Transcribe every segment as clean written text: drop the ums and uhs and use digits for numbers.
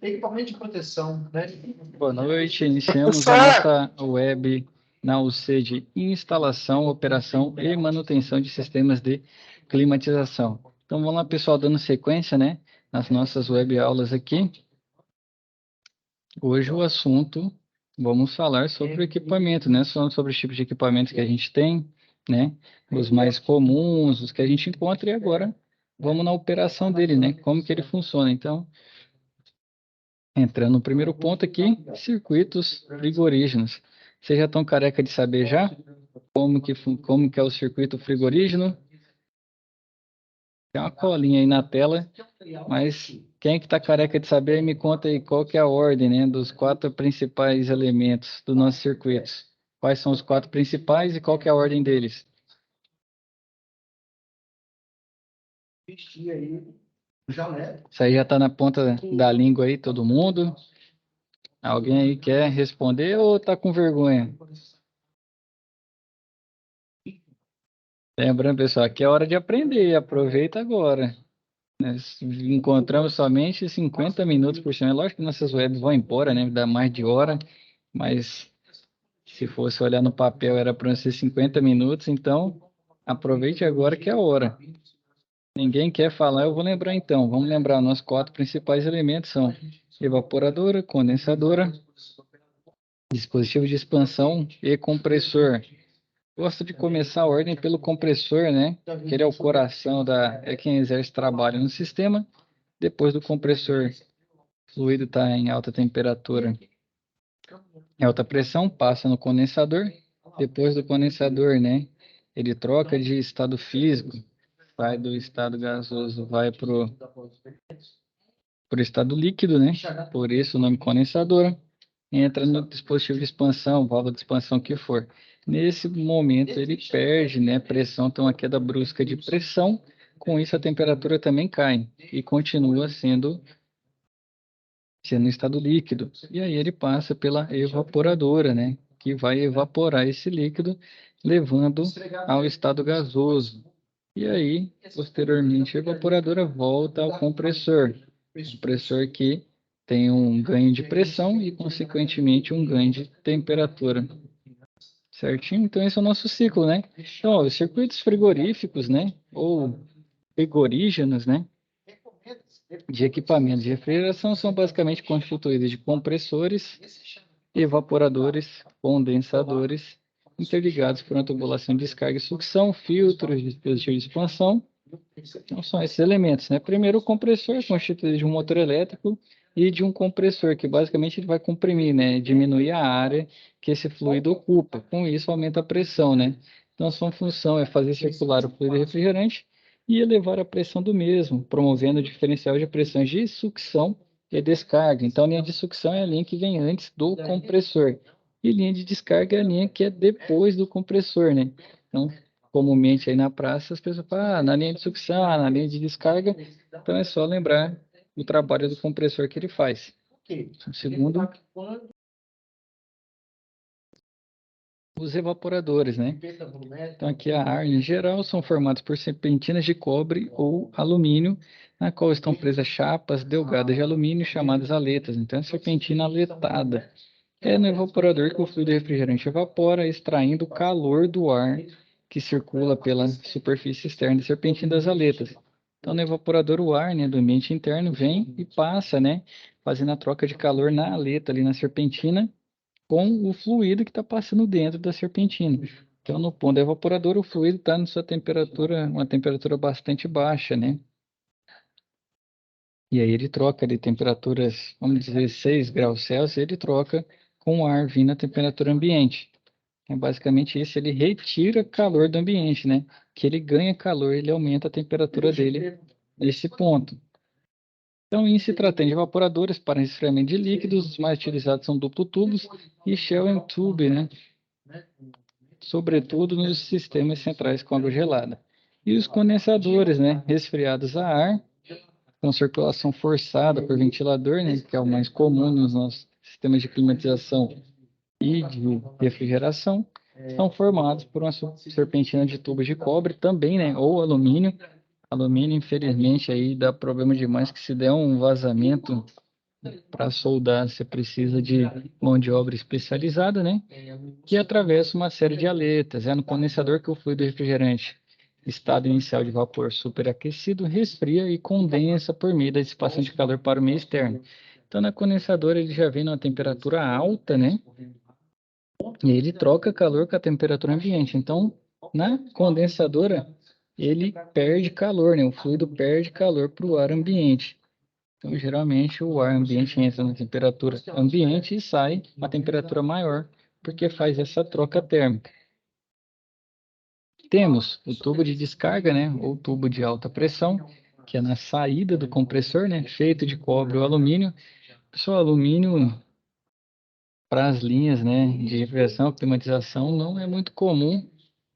Equipamento de proteção, né? Boa noite, iniciamos a nossa web na UC de instalação, operação e manutenção de sistemas de climatização. Então vamos lá, pessoal, dando sequência, né, nas nossas web aulas aqui. Hoje o assunto, vamos falar sobre o equipamento, né, sobre os tipos de equipamentos que a gente tem, né, os mais comuns, os que a gente encontra, e agora vamos na operação dele, né, como que ele funciona. Então, entrando no primeiro ponto aqui, circuitos frigorígenos. Vocês já estão careca de saber já como que é o circuito frigorígeno? Tem uma colinha aí na tela, mas quem que está careca de saber, me conta aí qual que é a ordem, né, dos 4 principais elementos do nosso circuito. Quais são os 4 principais e qual que é a ordem deles? Isso aí já está na ponta da língua aí, todo mundo? Alguém aí quer responder ou está com vergonha? Lembrando, pessoal, aqui é hora de aprender, aproveita agora. Nós encontramos somente 50 minutos por semana. Lógico que nossas webs vão embora, né? Dá mais de hora, mas se fosse olhar no papel era para ser 50 minutos, então aproveite agora que é a hora. Ninguém quer falar, eu vou lembrar então. Vamos lembrar, nossos 4 principais elementos são evaporadora, condensadora, dispositivo de expansão e compressor. Gosto de começar a ordem pelo compressor, né? Que ele é o coração é quem exerce trabalho no sistema. Depois do compressor, o fluido está em alta temperatura, em alta pressão, passa no condensador. Depois do condensador, né? Ele troca de estado físico, vai do estado gasoso, vai pro estado líquido, né? Por isso o nome condensador. Entra no dispositivo de expansão, válvula de expansão que for. Nesse momento ele perde, né, pressão, então uma queda brusca de pressão, com isso a temperatura também cai e continua sendo em estado líquido. E aí ele passa pela evaporadora, né, que vai evaporar esse líquido, levando ao estado gasoso. E aí, posteriormente, a evaporadora volta ao compressor. Compressor que tem um ganho de pressão e, consequentemente, um ganho de temperatura. Certinho? Então, esse é o nosso ciclo, né? Então, ó, os circuitos frigoríficos, né? Ou frigorígenos, né? De equipamentos de refrigeração são basicamente constituídos de compressores, evaporadores, condensadores, interligados por uma tubulação de descarga e sucção, filtros, dispositivos de expansão. Então, são esses elementos, né? Primeiro, o compressor, constituído de um motor elétrico e de um compressor, que basicamente ele vai comprimir, né? Diminuir a área que esse fluido ocupa. Com isso, aumenta a pressão, né? Então, a sua função é fazer circular o fluido refrigerante e elevar a pressão do mesmo, promovendo o diferencial de pressões de sucção e descarga. Então, a linha de sucção é a linha que vem antes do compressor. E linha de descarga é a linha que é depois do compressor, né? Então, comumente aí na praça, as pessoas falam, na linha de sucção, na linha de descarga. Então, é só lembrar o trabalho do compressor que ele faz. Segundo, os evaporadores, né? Então, aqui a ar, em geral, são formados por serpentinas de cobre ou alumínio, na qual estão presas chapas delgadas de alumínio chamadas aletas. Então, é serpentina aletada. É no evaporador que o fluido refrigerante evapora, extraindo o calor do ar que circula pela superfície externa da serpentina das aletas. Então, no evaporador, o ar, né, do ambiente interno vem e passa, né, fazendo a troca de calor na aleta, ali na serpentina, com o fluido que está passando dentro da serpentina. Então, no ponto do evaporador, o fluido está na sua temperatura, uma temperatura bastante baixa, né? E aí ele troca de temperaturas, vamos dizer, 6 graus Celsius, ele troca com o ar vindo à temperatura ambiente. É basicamente isso, ele retira calor do ambiente, né? Que ele ganha calor, ele aumenta a temperatura dele nesse ponto. Então, em se tratando de evaporadores para resfriamento de líquidos, os mais utilizados são duplo tubos e shell and tube, né? Sobretudo nos sistemas centrais com água gelada. E os condensadores, né? Resfriados a ar, com circulação forçada por ventilador, né? Que é o mais comum nos nossos sistemas de climatização e de refrigeração, são formados por uma serpentina de tubos de cobre também, né? Ou alumínio. Alumínio, infelizmente, aí dá problema demais que se der um vazamento para soldar, você precisa de mão de obra especializada, né? Que atravessa uma série de aletas. É no condensador que o fluido refrigerante, estado inicial de vapor superaquecido, resfria e condensa por meio da dissipação de calor para o meio externo. Então, na condensadora, ele já vem numa temperatura alta, né? E ele troca calor com a temperatura ambiente. Então, na condensadora, ele perde calor, né? O fluido perde calor para o ar ambiente. Então, geralmente, o ar ambiente entra na temperatura ambiente e sai a temperatura maior, porque faz essa troca térmica. Temos o tubo de descarga, né? Ou tubo de alta pressão, que é na saída do compressor, né? Feito de cobre ou alumínio. Pessoal, alumínio para as linhas, né, de refrigeração, climatização, não é muito comum.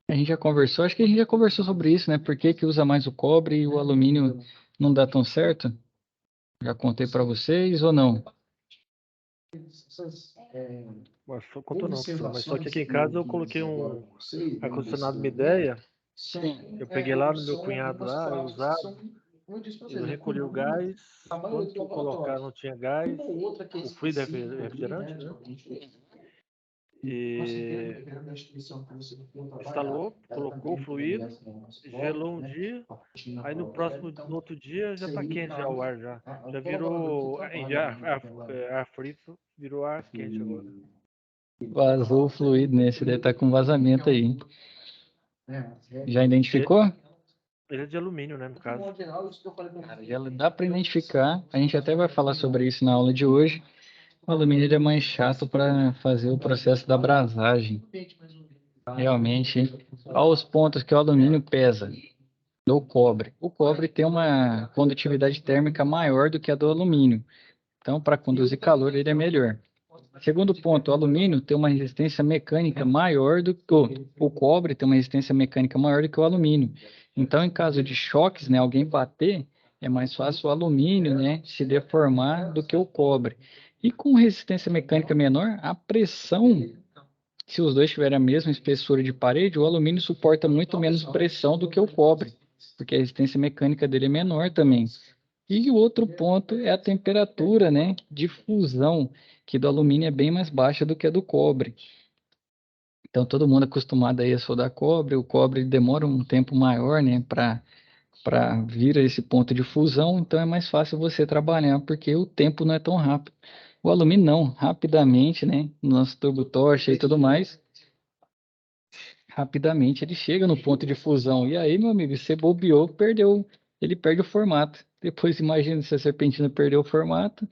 A gente já conversou, acho que a gente já conversou sobre isso, né? Por que que usa mais o cobre e o alumínio não dá tão certo? Já contei para vocês ou não? Mas só contou não, professor. Mas só que aqui em casa eu coloquei um ar-condicionado Mideia. Sim. Eu peguei lá no meu cunhado lá, usado. Eu recolhi o gás. Quando tu colocar não tinha gás. O fluido refrigerante, né? E instalou, colocou o fluido, gelou um dia. Aí no outro dia já tá quente já o ar já. Já virou, em vez de ar frito, virou ar quente agora. Vazou o fluido, né? Esse deve estar com vazamento aí. Já identificou? Ele é de alumínio, né, no caso. Cara, já dá para identificar. A gente até vai falar sobre isso na aula de hoje. O alumínio ele é mais chato para fazer o processo da abrasagem. Realmente, aos pontos que o alumínio pesa do cobre. O cobre tem uma condutividade térmica maior do que a do alumínio. Então, para conduzir calor, ele é melhor. Segundo ponto, o alumínio tem uma resistência mecânica maior do que o cobre tem uma resistência mecânica maior do que o alumínio. Então, em caso de choques, né, alguém bater, é mais fácil o alumínio, né, se deformar do que o cobre. E com resistência mecânica menor, a pressão, se os dois tiverem a mesma espessura de parede, o alumínio suporta muito menos pressão do que o cobre, porque a resistência mecânica dele é menor também. E o outro ponto é a temperatura, né, de fusão, que do alumínio é bem mais baixa do que a do cobre. Então, todo mundo é acostumado aí a soldar cobre, o cobre demora um tempo maior, né, para vir a esse ponto de fusão, então é mais fácil você trabalhar, porque o tempo não é tão rápido. O alumínio não, rapidamente, né, nosso turbo tocha e tudo mais, rapidamente ele chega no ponto de fusão. E aí, meu amigo, você bobeou, perdeu, ele perde o formato. Depois, imagina se a serpentina perdeu o formato,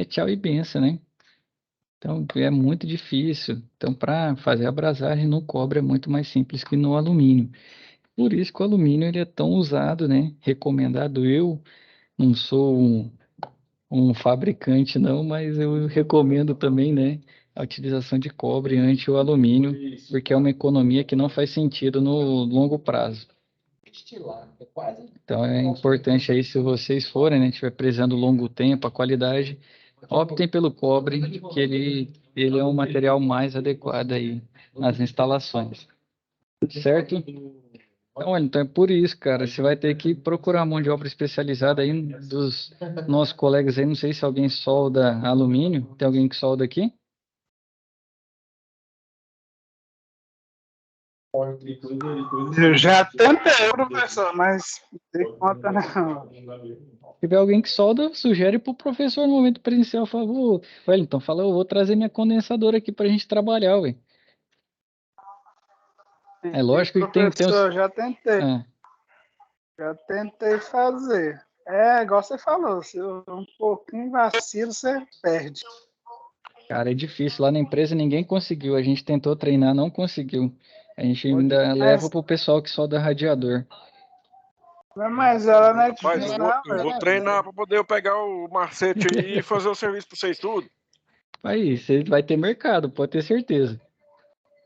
tchau e benção, né? Então, é muito difícil. Então, para fazer a abrasagem no cobre é muito mais simples que no alumínio. Por isso que o alumínio ele é tão usado, né? Recomendado. Eu não sou um fabricante, não, mas eu recomendo também, né? A utilização de cobre ante o alumínio, porque é uma economia que não faz sentido no longo prazo. Então, é importante aí, se vocês forem, né? Estiver prezando o longo tempo, a qualidade, optem pelo cobre, que ele é o material mais adequado aí nas instalações. Certo? Então, olha, então é por isso, cara. Você vai ter que procurar mão de obra especializada aí dos nossos colegas aí. Não sei se alguém solda alumínio. Tem alguém que solda aqui? Eu já tentei, professor, mas não tem conta não. Se tiver alguém que solda, sugere para o professor no momento presencial. Fala, Wellington, fala, eu vou trazer minha condensadora aqui para a gente trabalhar, ué. É lógico que tem os... Professor, já tentei. Ah, Já tentei fazer. É, igual você falou, se um pouquinho vacilo, você perde. cara, é difícil. Lá na empresa ninguém conseguiu. A gente tentou treinar, não conseguiu. A gente ainda leva pro pessoal que solda radiador. Mas ela não é Rapaz, difícil, não. eu vou treinar para poder eu pegar o macete aí e fazer o serviço para vocês tudo. Aí, você vai ter mercado, pode ter certeza.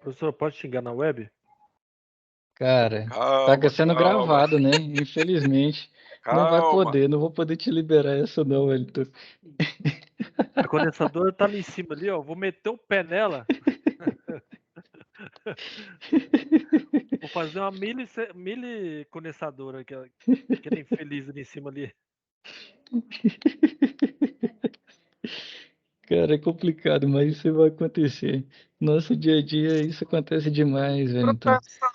Professor, pode xingar na web? Cara, Calma, tá sendo calma, gravado, né? Infelizmente. Não vai calma. poder, não vou poder te liberar essa não, Wellington. A condensadora tá ali em cima ali, ó. Vou meter o pé nela. Vou fazer uma mili condensadora, aquele infeliz ali em cima ali. Cara, é complicado, mas isso vai acontecer. Nosso dia a dia, isso acontece demais, velho. Então, Professor,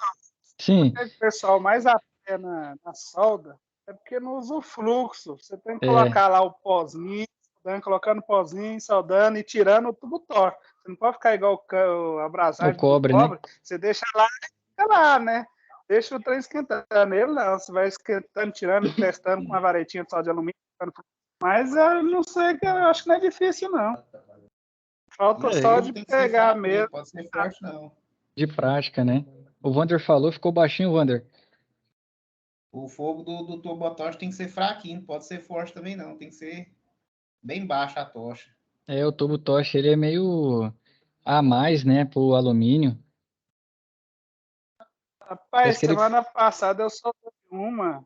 sim, o pessoal mais a pé na solda é porque não usa o fluxo. Você tem que é, colocar lá o pozinho, colocando pozinho, soldando e tirando o tubo torto. Você não pode ficar igual a o abrasagem do cobre, né? cobre. Você deixa lá e fica lá, né? Deixa o trem esquentando. Ele não, você vai esquentando, tirando, testando com uma varetinha só de alumínio. Mas eu não sei, eu acho que não é difícil, não. Falta É, só Fogo de tem que ser pegar fraco, não mesmo. pode ser forte, não. de prática, né? O Wander falou, ficou baixinho, Wander. O fogo do tubo-tocha tem que ser fraquinho, não pode ser forte também, não. Tem que ser bem baixa a tocha. É, o tubo tocha, ele é meio a mais, né, pro alumínio. Parece Rapaz, que ele, semana passada eu soltei uma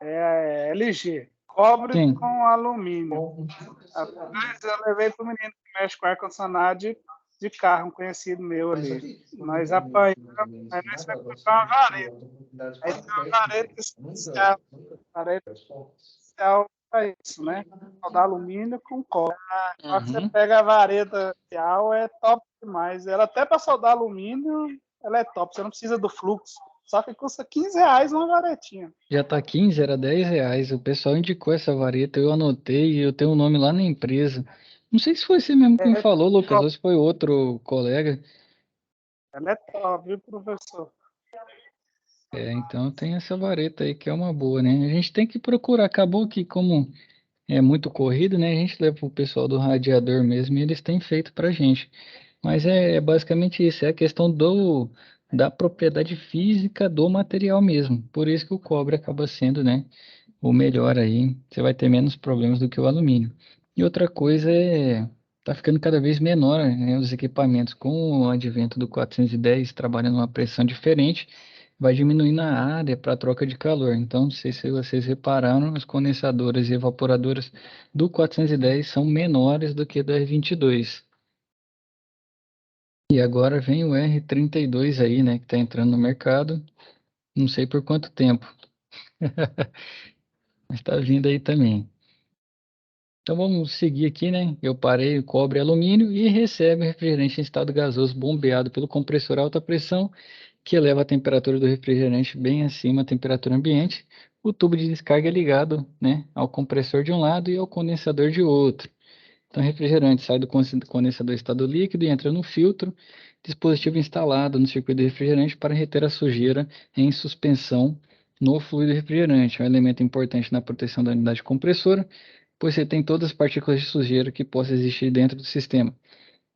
LG, cobre sim, com alumínio. Rapaz, eu levei pro menino que mexe com ar-condicionado de carro, um conhecido meu ali. Nós apanhamos, aí nós fomos comprar uma vareta. Aí tem uma vareta especial para isso, né? Soldar alumínio com cobre. Só que você uhum, pega a vareta especial, é top demais. Ela até para soldar alumínio, ela é top. Você não precisa do fluxo. Só que custa R$ 15 uma varetinha. já tá 15, era R$ 10. O pessoal indicou essa vareta, eu anotei, eu tenho o nome lá na empresa. Não sei se foi você mesmo que me É falou, Lucas, top. ou se foi outro colega. Ela é top, viu, professor? É, então tem essa vareta aí que é uma boa, né? A gente tem que procurar. Acabou que, como é muito corrido, né? A gente leva o pessoal do radiador mesmo e eles têm feito pra gente. Mas é basicamente isso, é a questão da propriedade física do material mesmo. Por isso que o cobre acaba sendo, né, o melhor aí. Você vai ter menos problemas do que o alumínio. E outra coisa tá ficando cada vez menor, né, os equipamentos. Com o advento do 410 trabalhando numa pressão diferente, vai diminuindo a área para troca de calor. Então, não sei se vocês repararam, as condensadoras e evaporadoras do 410 são menores do que do R22. E agora vem o R32 aí, né, que tá entrando no mercado. Não sei por quanto tempo, mas tá vindo aí também. Então vamos seguir aqui, né? Eu parei o cobre e alumínio e recebe refrigerante em estado gasoso bombeado pelo compressor alta pressão, que eleva a temperatura do refrigerante bem acima da temperatura ambiente. O tubo de descarga é ligado, né, ao compressor de um lado e ao condensador de outro. Então, o refrigerante sai do condensador em estado líquido e entra no filtro, dispositivo instalado no circuito de refrigerante para reter a sujeira em suspensão no fluido refrigerante. É um elemento importante na proteção da unidade compressora, pois você tem todas as partículas de sujeira que possam existir dentro do sistema.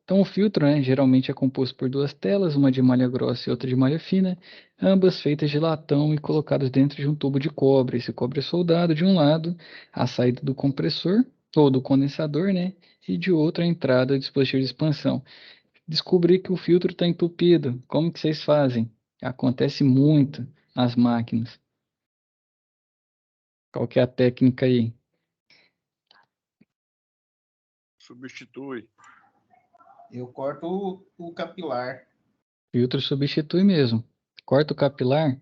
Então, o filtro, né, geralmente é composto por duas telas, uma de malha grossa e outra de malha fina, ambas feitas de latão e colocadas dentro de um tubo de cobre. Esse cobre é soldado de um lado à saída do compressor ou do condensador, né, e de outro à entrada do dispositivo de expansão. Descobri que o filtro está entupido. Como que vocês fazem? Acontece muito nas máquinas. Qual que é a técnica aí? Substitui. Eu corto o capilar. Filtro substitui mesmo. Corta o capilar.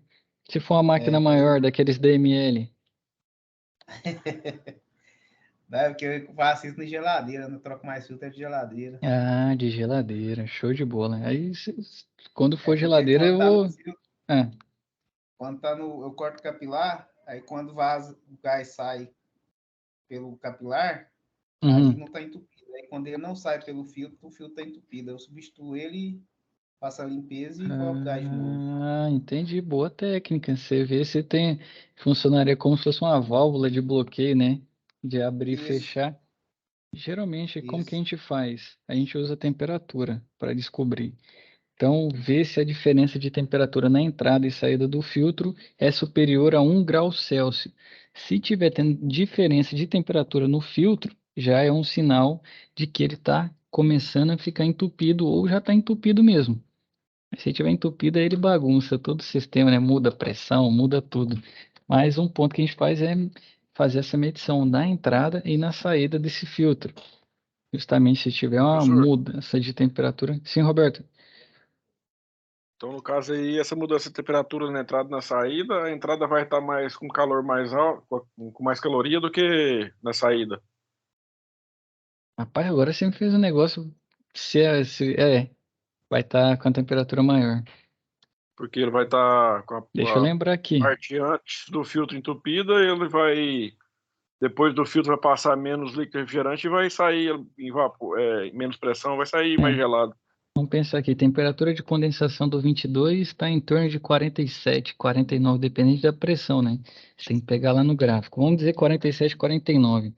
Se for uma máquina maior, daqueles DML. Né? Porque eu faço isso na geladeira, não troco mais filtro de geladeira. Ah, de geladeira, show de bola. Aí, quando É for porque geladeira, eu quando tá no vou. filtro, Ah, quando tá no. Eu corto o capilar, aí quando vaza, o gás sai pelo capilar, aí uhum. não tá entupido. Aí quando ele não sai pelo filtro, o filtro tá entupido. Eu substituo ele, faço a limpeza e coloco gás de novo. Ah, entendi. Boa técnica. Você vê se tem. Funcionaria como se fosse uma válvula de bloqueio, né? De abrir e Isso, fechar. Geralmente, como que a isso. gente faz? A gente usa a temperatura para descobrir. Então, vê se a diferença de temperatura na entrada e saída do filtro é superior a 1 grau Celsius. Se tiver tendo diferença de temperatura no filtro, já é um sinal de que ele está começando a ficar entupido ou já está entupido mesmo. Se tiver entupido, aí ele bagunça todo o sistema, né? Muda a pressão, muda tudo. Mas um ponto que a gente faz é fazer essa medição na entrada e na saída desse filtro. Justamente se tiver uma Professor, mudança de temperatura. Sim, Roberto. Então, no caso aí, essa mudança de temperatura na entrada e na saída, a entrada vai estar mais com calor mais alto, com mais caloria do que na saída. Rapaz, agora você me fez um negócio. Vai estar com a temperatura maior. Porque ele vai estar com Deixa eu a lembrar aqui. parte antes do filtro entupida, ele vai. Depois do filtro vai passar menos líquido refrigerante e vai sair em vapor, menos pressão, vai sair mais gelado. Vamos pensar aqui, temperatura de condensação do 22 está em torno de 47, 49, dependente da pressão, né? Você tem que pegar lá no gráfico. Vamos dizer 47, 49.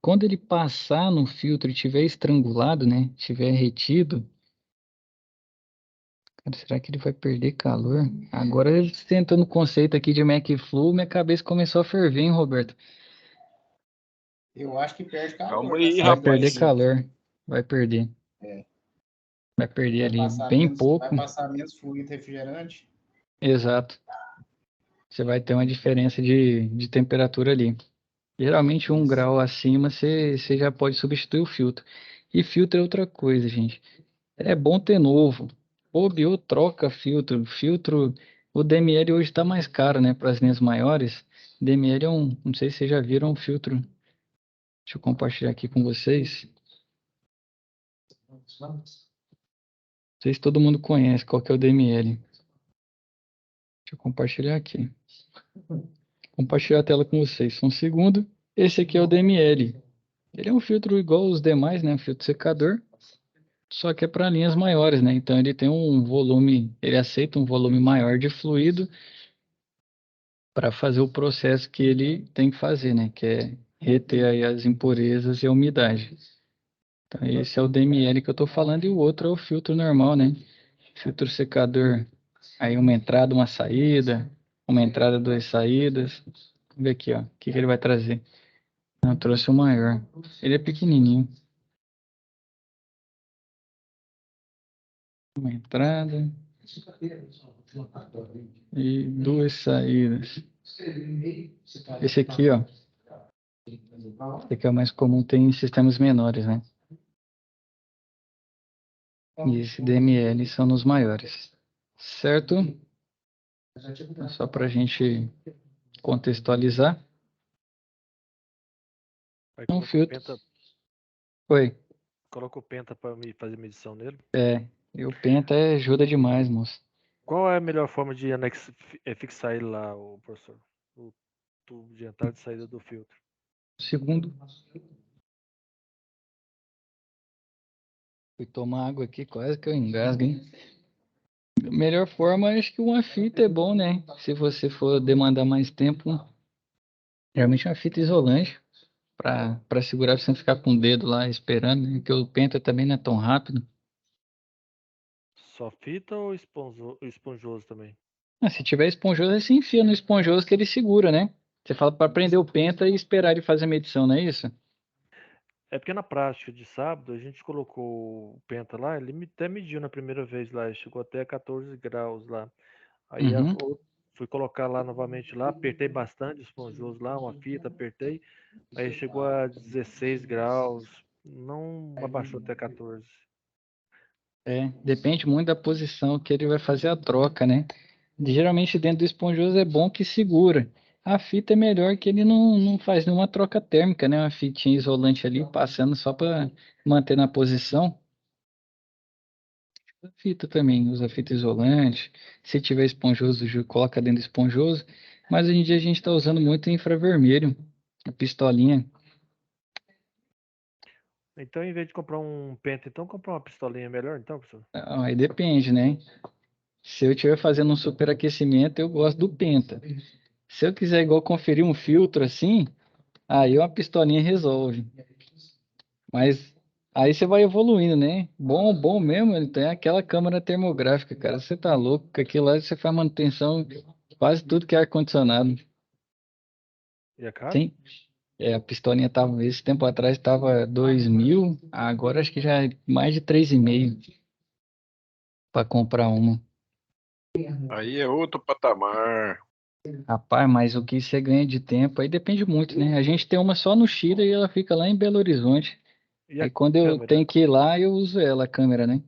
Quando ele passar no filtro e tiver estrangulado, né? Tiver retido, cara, será que ele vai perder calor? Agora, tentando o conceito aqui de McFlow, minha cabeça começou a ferver, hein, Roberto? Eu acho que perde calor. Calma aí, Vai rapaz. perder calor. Vai perder. Vai perder ali bem pouco. Vai passar menos fluido refrigerante. Exato. Você vai ter uma diferença de temperatura ali. Geralmente 1 grau acima você já pode substituir o filtro. E filtro é outra coisa, gente. É bom ter novo. Bobeou, troca filtro. Filtro, o DML hoje está mais caro, né? Para as linhas maiores. DML é não sei se vocês já viram um filtro. Deixa eu compartilhar aqui com vocês. Não sei se todo mundo conhece qual que é o DML. Deixa eu compartilhar aqui. Compartilhar a tela com vocês. Só um segundo. Esse aqui é o DML. Ele é um filtro igual os demais, né? Um filtro secador. Só que é para linhas maiores, né? Então ele tem um volume, ele aceita um volume maior de fluido para fazer o processo que ele tem que fazer, né? Que é reter aí as impurezas e a umidade. Então esse é o DML que eu estou falando e o outro é o filtro normal, né? Filtro secador, aí uma entrada, uma saída, uma entrada, duas saídas. Vamos ver aqui, ó, o que ele vai trazer. Eu trouxe o maior. Ele é pequenininho. Uma entrada e duas saídas. Esse aqui, ó. Esse aqui é o mais comum, tem em sistemas menores, né? E esse DML são nos maiores. Certo? Só para a gente contextualizar. Aí Um coloca o filtro. penta, Oi. coloca o penta para fazer medição nele. E o penta ajuda demais, moço. Qual é a melhor forma de fixar ele lá, o professor? O tubo de entrada e saída do filtro. Segundo. Fui tomar água aqui, quase que eu engasgo, hein? A melhor forma, acho que uma fita é bom, né? Se você for demandar mais tempo, geralmente uma fita isolante para segurar, pra você não ficar com o dedo lá esperando, né? Porque o penta também não é tão rápido. Só fita ou esponjoso também? Se tiver esponjoso, aí você enfia no esponjoso que ele segura, né? Você fala para prender o penta e esperar ele fazer a medição, não é isso? É porque na prática de sábado a gente colocou o penta lá, ele até mediu na primeira vez lá, chegou até 14 graus lá. Aí Uhum. fui colocar lá novamente lá, apertei bastante o esponjoso lá, uma fita, apertei, aí chegou a 16 graus, não abaixou até 14. Depende muito da posição que ele vai fazer a troca, né? Geralmente dentro do esponjoso é bom que segura. A fita é melhor que ele não faz nenhuma troca térmica, né? Uma fitinha isolante ali passando só para manter na posição. A fita também, usa fita isolante. Se tiver esponjoso, coloca dentro do esponjoso. Mas hoje em dia a gente está usando muito infravermelho, a pistolinha. Então, em vez de comprar um penta, então comprar uma pistolinha melhor, então, professor? Aí depende, né? Se eu estiver fazendo um superaquecimento, eu gosto do penta. Se eu quiser igual conferir um filtro assim, aí uma pistolinha resolve. Mas aí você vai evoluindo, né? Bom, bom mesmo, ele tem aquela câmera termográfica, cara. Você tá louco, que aquilo lá você faz manutenção de quase tudo que é ar-condicionado. E é caro? Sim. A pistolinha tava, esse tempo atrás tava 2.000, agora acho que já é mais de 3,5 para comprar uma. Aí é outro patamar. Rapaz, mas o que você ganha de tempo aí depende muito, né? A gente tem uma só no Chile e ela fica lá em Belo Horizonte. E a Aí quando eu câmera? tenho que ir lá, eu uso ela, a câmera, né?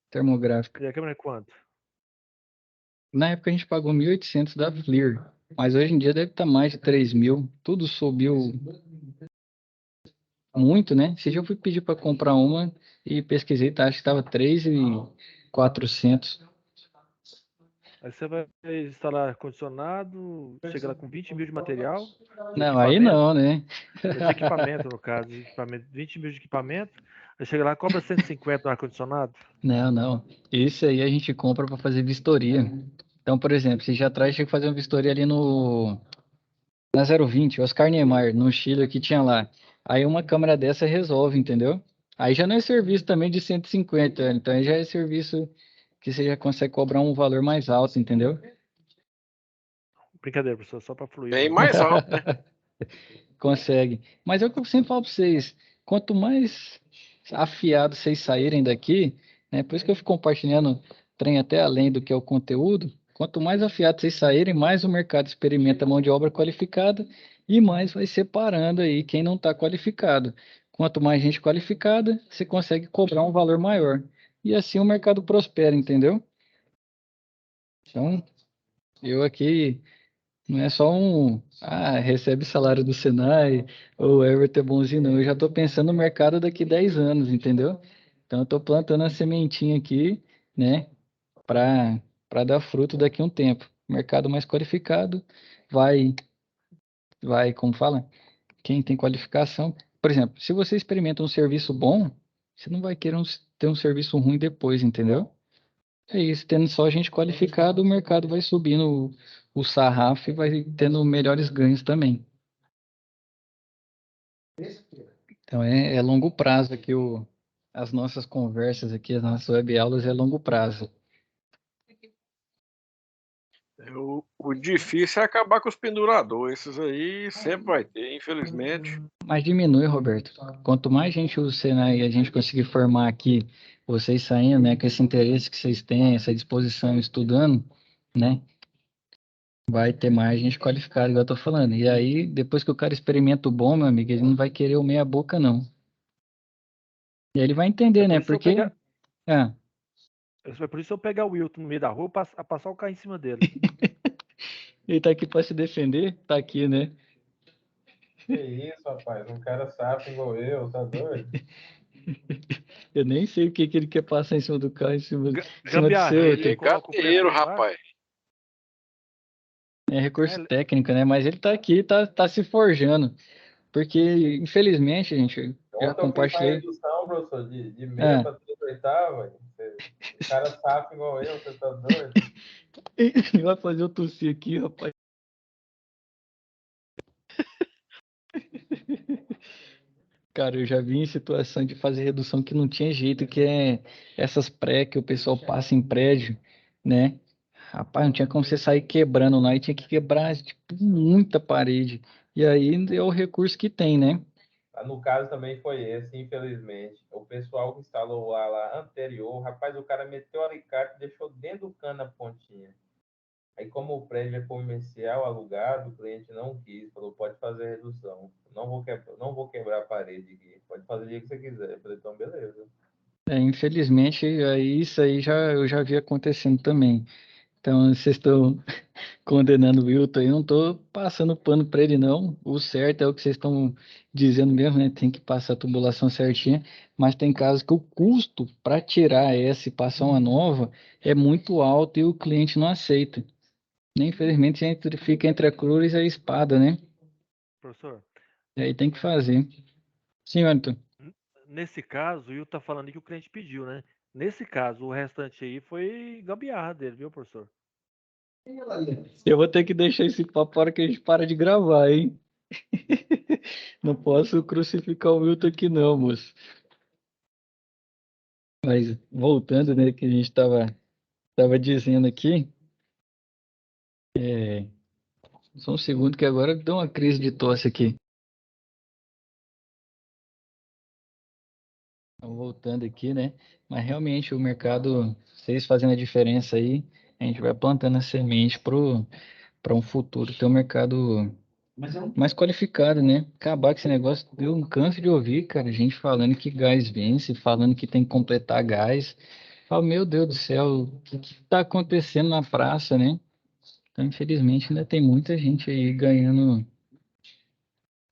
Termográfica. E a câmera é quanto? Na época a gente pagou 1.800 da FLIR, mas hoje em dia deve estar mais de 3.000. Tudo subiu muito, né? Esse dia eu fui pedir para comprar uma e pesquisei, tá? Acho que estava 3.400. Aí você vai instalar ar-condicionado, chega lá com 20 mil de material, de Não, aí equipamento, não, né? de equipamento no caso, de equipamento, 20 mil de equipamento, aí chega lá, cobra 150 no ar-condicionado. Não, não. Esse aí a gente compra para fazer vistoria. Então, por exemplo, você já traz, tinha que fazer uma vistoria ali na 020, Oscar Niemeyer, no Chile que tinha lá. Aí uma câmera dessa resolve, entendeu? Aí já não é serviço também de 150, então aí já é serviço que você já consegue cobrar um valor mais alto, entendeu? Brincadeira, professor, só para fluir Bem mesmo. mais alto, né? Consegue. Mas é o que eu sempre falo para vocês, quanto mais afiado vocês saírem daqui, né? Por isso que eu fico compartilhando trem até além do que é o conteúdo. Quanto mais afiado vocês saírem, mais o mercado experimenta mão de obra qualificada e mais vai separando aí quem não está qualificado. Quanto mais gente qualificada, você consegue cobrar um valor maior. E assim o mercado prospera, entendeu? Então, eu aqui não é só recebe salário do Senai, ou o Everton é bonzinho, não. Eu já estou pensando no mercado daqui 10 anos, entendeu? Então, eu estou plantando a sementinha aqui, né, para dar fruto daqui a um tempo. Mercado mais qualificado vai, como fala? Quem tem qualificação. Por exemplo, se você experimenta um serviço bom, você não vai querer ter um serviço ruim depois, entendeu? É isso, tendo só gente qualificada, o mercado vai subindo o sarrafo e vai tendo melhores ganhos também. Então é longo prazo aqui as nossas conversas aqui, as nossas web aulas é longo prazo. O difícil é acabar com os penduradores. Esses aí sempre vai ter, infelizmente. Mas diminui, Roberto. Quanto mais gente usa o Senai e a gente conseguir formar aqui, vocês saindo, né, com esse interesse que vocês têm, essa disposição estudando, né, vai ter mais gente qualificada, igual eu tô falando. E aí, depois que o cara experimenta o bom, meu amigo, ele não vai querer o meia boca, não. E aí ele vai É entender, por né? isso eu Porque. pegar, Ah, é por isso eu pegar o Wilton no meio da rua, passar o carro em cima dele. ele tá aqui para se defender, tá aqui, né? Que isso, rapaz? Um cara sapo igual eu, tá doido? Eu nem sei o que que ele quer passar em cima do carro, em cima do seu, Gambiarra, ele Arthur. coloca o Brincadeiro, pressão embaixo. rapaz. É recurso É, técnico, né? Mas ele tá aqui, tá se forjando. Porque, infelizmente, gente, já Ontem eu fiz uma compartilhei. redução, professor, de meia Ah, para 38ª. Um cara sapo igual eu, você tá doido? ele vai fazer eu tossir aqui, rapaz. Cara, eu já vi em situação de fazer redução que não tinha jeito, que é essas pré que o pessoal passa em prédio, né? Rapaz, não tinha como você sair quebrando lá, e tinha que quebrar, tipo, muita parede. E aí é o recurso que tem, né? No caso também foi esse, infelizmente. O pessoal que instalou lá anterior, rapaz, o cara meteu o alicate e deixou dentro do cano a pontinha. Aí, como o prédio é comercial, alugado, o cliente não quis, falou, pode fazer redução. Não vou quebrar a parede aqui. Pode fazer o dia que você quiser. Eu falei, então, beleza. Infelizmente, aí isso aí eu já vi acontecendo também. Então, vocês estão condenando o Wilton, eu não estou passando pano para ele, não. O certo é o que vocês estão dizendo mesmo, né? Tem que passar a tubulação certinha, mas tem casos que o custo para tirar essa e passar uma nova é muito alto e o cliente não aceita. Infelizmente, fica entre a cruz e a espada, né? professor, E aí tem que fazer. Sim, Wellington. nesse caso, o Wilton tá falando que o cliente pediu, né? Nesse caso, o restante aí foi gambiarra dele, viu, professor? Eu vou ter que deixar esse papo para hora que a gente para de gravar, hein? Não posso crucificar o Wilton aqui, não, moço. Mas voltando, né, que a gente tava dizendo aqui, só um segundo que agora deu uma crise de tosse aqui. Então, voltando aqui, né? Mas realmente o mercado, vocês fazendo a diferença aí, a gente vai plantando a semente para um futuro ter um mercado mais qualificado, né? Acabar com esse negócio, eu canso de ouvir, cara, gente falando que gás vence, falando que tem que completar gás. Falo, meu Deus do céu, o que está acontecendo na praça, né? Então, infelizmente, ainda tem muita gente aí ganhando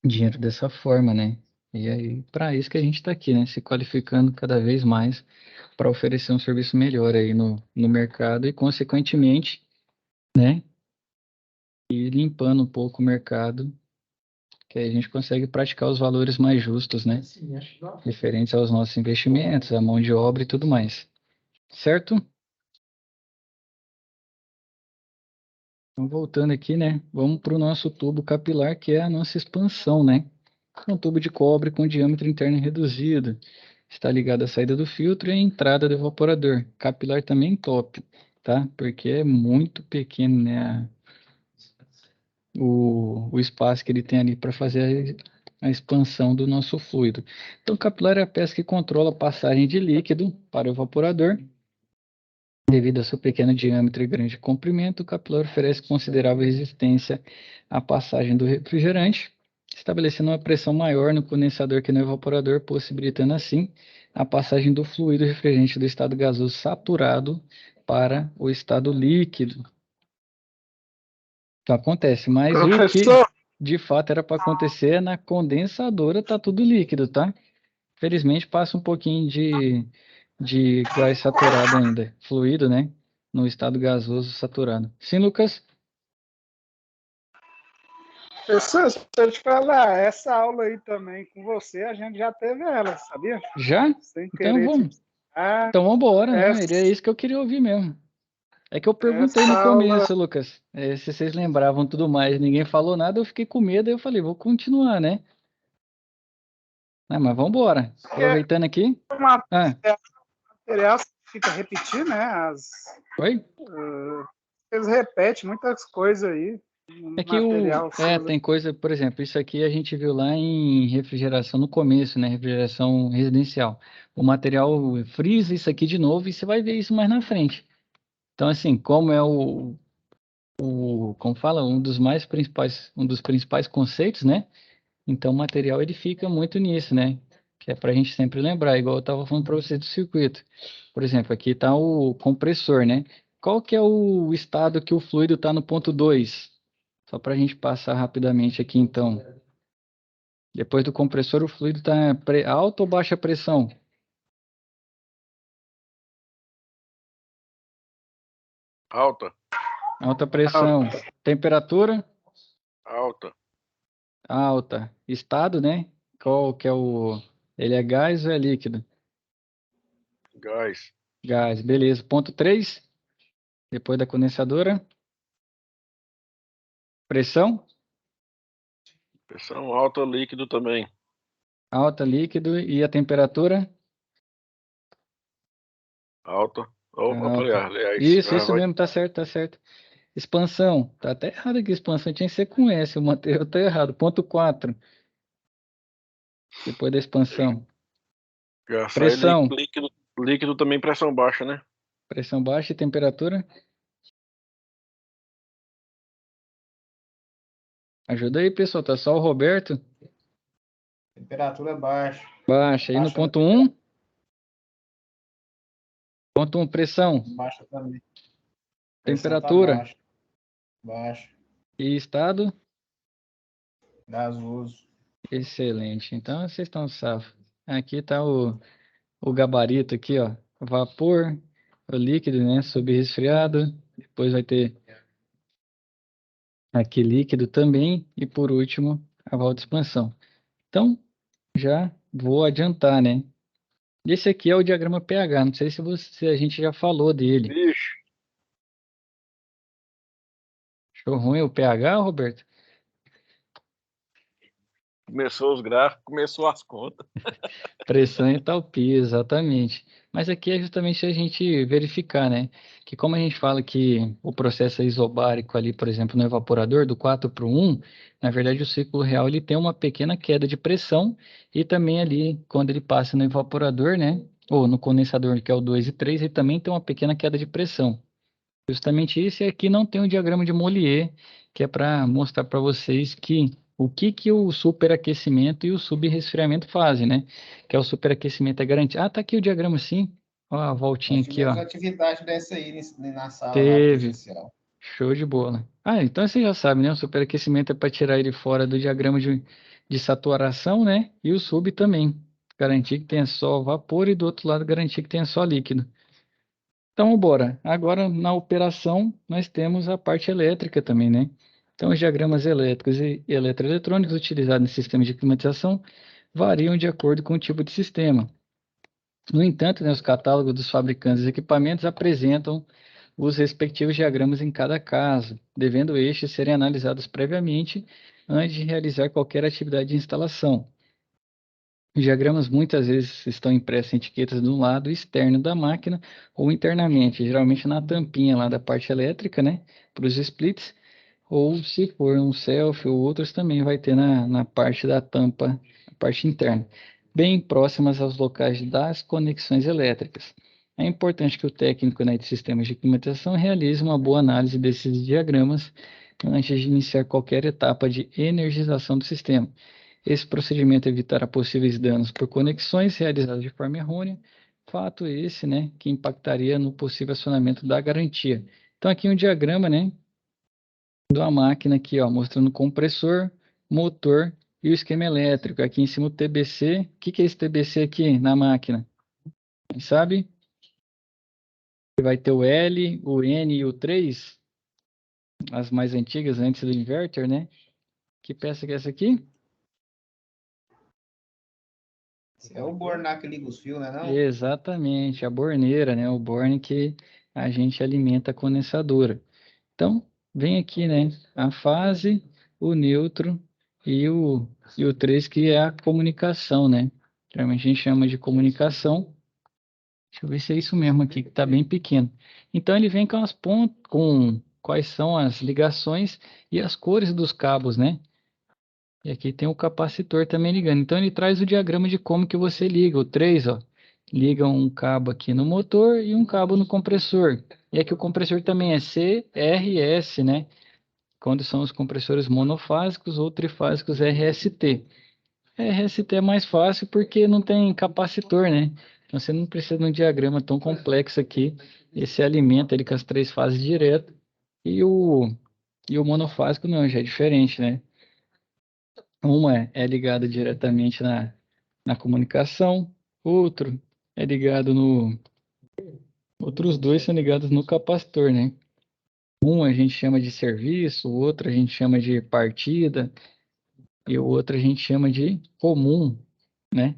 dinheiro dessa forma, né? E aí, para isso que a gente está aqui, né? Se qualificando cada vez mais para oferecer um serviço melhor aí no mercado e, consequentemente, né? E limpando um pouco o mercado, que aí a gente consegue praticar os valores mais justos, né? Referentes aos nossos investimentos, a mão de obra e tudo mais. Certo? Então, voltando aqui, né? Vamos para o nosso tubo capilar, que é a nossa expansão, né? Um tubo de cobre com diâmetro interno reduzido. Está ligado à saída do filtro e à entrada do evaporador. Capilar também top, tá? Porque é muito pequeno, né? O espaço que ele tem ali para fazer a expansão do nosso fluido. Então, capilar é a peça que controla a passagem de líquido para o evaporador. Devido ao seu pequeno diâmetro e grande comprimento, o capilar oferece considerável resistência à passagem do refrigerante, estabelecendo uma pressão maior no condensador que no evaporador, possibilitando assim a passagem do fluido refrigerante do estado gasoso saturado para o estado líquido. Então acontece, mas o que Professor, de fato era para acontecer é na condensadora, tá tudo líquido, tá? Felizmente passa um pouquinho de gás saturado ainda, fluido, né? No estado gasoso saturado. Sim, Lucas? professor, se eu te falar, essa aula aí também com você, a gente já teve ela, sabia? Já? Sem Então querer te... vamos. Ah, Então vamos embora, não. essa, É isso que eu queria ouvir mesmo. É que eu perguntei essa no aula, começo, Lucas, se vocês lembravam tudo mais. Ninguém falou nada, eu fiquei com medo, aí eu falei, vou continuar, né? Ah, mas vamos embora. que é Aproveitando aqui. um Ah, material que fica repetindo, né? oi? Eles repetem muitas coisas aí no É que material seu. tem coisa, por exemplo, isso aqui a gente viu lá em refrigeração no começo, né? Refrigeração residencial. O material frisa isso aqui de novo e você vai ver isso mais na frente. Então, assim, como é como fala, um dos principais conceitos, né? Então, o material ele fica muito nisso, né? Que é para a gente sempre lembrar, igual eu estava falando para você do circuito. Por exemplo, aqui está o compressor, né? Qual que é o estado que o fluido está no ponto 2? Só para a gente passar rapidamente aqui, então. Depois do compressor, o fluido está alta ou baixa pressão? Alta, Alta pressão. Temperatura? alta. Alta. Estado, né? Qual que é o... Ele é gás ou é líquido? Gás. Gás, beleza. Ponto 3. Depois da condensadora. Pressão? Pressão alta, líquido também. Alta, líquido. E a temperatura? Alta. Eu falei, Alta. aliás, Isso mesmo, tá certo, tá certo. Expansão. Tá até errado aqui. Expansão tinha que ser com S. O material tá errado. Ponto 4. Depois da expansão. já sai Pressão. líquido, líquido também pressão baixa, né? Pressão baixa e temperatura? Ajuda aí, pessoal. Tá só o Roberto. Temperatura baixa. Baixa. Aí no Baixa, ponto 1. Ponto 1, pressão. baixa também. Pressão tá Temperatura. baixa. Baixa. E estado? Gasoso. Excelente. Então vocês estão safos. Aqui tá o gabarito aqui, ó. Vapor, o líquido, né? Subresfriado. Depois vai ter aqui líquido também. E por último, a válvula de expansão. Então, já vou adiantar, né? Esse aqui é o diagrama pH. Não sei se a gente já falou dele. Ixi, Show ruim o pH, Roberto? começou os gráficos, começou as contas. Pressão e entalpia, exatamente. Mas aqui é justamente a gente verificar, né? Que como a gente fala que o processo é isobárico ali, por exemplo, no evaporador, do 4 para o 1, na verdade o ciclo real ele tem uma pequena queda de pressão e também ali, quando ele passa no evaporador, né? Ou no condensador, que é o 2 e 3, ele também tem uma pequena queda de pressão. Justamente isso, e aqui não tem o diagrama de Mollier, que é para mostrar para vocês que o que o superaquecimento e o subresfriamento fazem, né? Que é o superaquecimento é garantido. Ah, tá aqui o diagrama sim. Ó, a voltinha Nós aqui, ó. tivemos atividade dessa aí na sala lá Teve. presencial. Show de bola. Ah, então você já sabe, né? O superaquecimento é para tirar ele fora do diagrama de saturação, né? E o sub também. Garantir que tenha só vapor e do outro lado garantir que tenha só líquido. Então, bora. Agora, na operação, nós temos a parte elétrica também, né? Então, os diagramas elétricos e eletroeletrônicos utilizados em sistemas de climatização variam de acordo com o tipo de sistema. No entanto, né, os catálogos dos fabricantes de equipamentos apresentam os respectivos diagramas em cada caso, devendo estes serem analisados previamente antes de realizar qualquer atividade de instalação. Os diagramas muitas vezes estão impressos em etiquetas do lado externo da máquina ou internamente, geralmente na tampinha lá da parte elétrica, né, para os splits, ou se for um self ou outros também vai ter na parte da tampa, a parte interna, bem próximas aos locais das conexões elétricas. É importante que o técnico, né, de sistemas de climatização realize uma boa análise desses diagramas antes de iniciar qualquer etapa de energização do sistema. Esse procedimento evitará possíveis danos por conexões realizadas de forma errônea, fato esse, né, que impactaria no possível acionamento da garantia. Então aqui um diagrama, né, de uma máquina aqui, ó, mostrando compressor, motor e o esquema elétrico. Aqui em cima o TBC. O que é esse TBC aqui na máquina? Quem sabe? Vai ter o L, o N e o 3, as mais antigas, antes do inverter, né? Que peça que é essa aqui? É o Bornac que liga os fios, né, não? Exatamente, a borneira, né? O borne que a gente alimenta a condensadora. Então, vem aqui, né? A fase, o neutro e o 3, que é a comunicação, né? Geralmente a gente chama de comunicação. Deixa eu ver se é isso mesmo aqui, que está bem pequeno. Então, ele vem com as pontas, com quais são as ligações e as cores dos cabos, né? E aqui tem o capacitor também ligando. Então, ele traz o diagrama de como que você liga. O 3, ó, liga um cabo aqui no motor e um cabo no compressor. E aqui o compressor também é CRS, né? Quando são os compressores monofásicos ou trifásicos RST. RST é mais fácil porque não tem capacitor, né? Então você não precisa de um diagrama tão complexo aqui. Esse alimenta ele com as 3 fases direto. E o monofásico não, já é diferente, né? Uma é ligada diretamente na comunicação, outro é ligado no. Outros dois são ligados no capacitor, né? Um a gente chama de serviço, o outro a gente chama de partida, e o outro a gente chama de comum, né?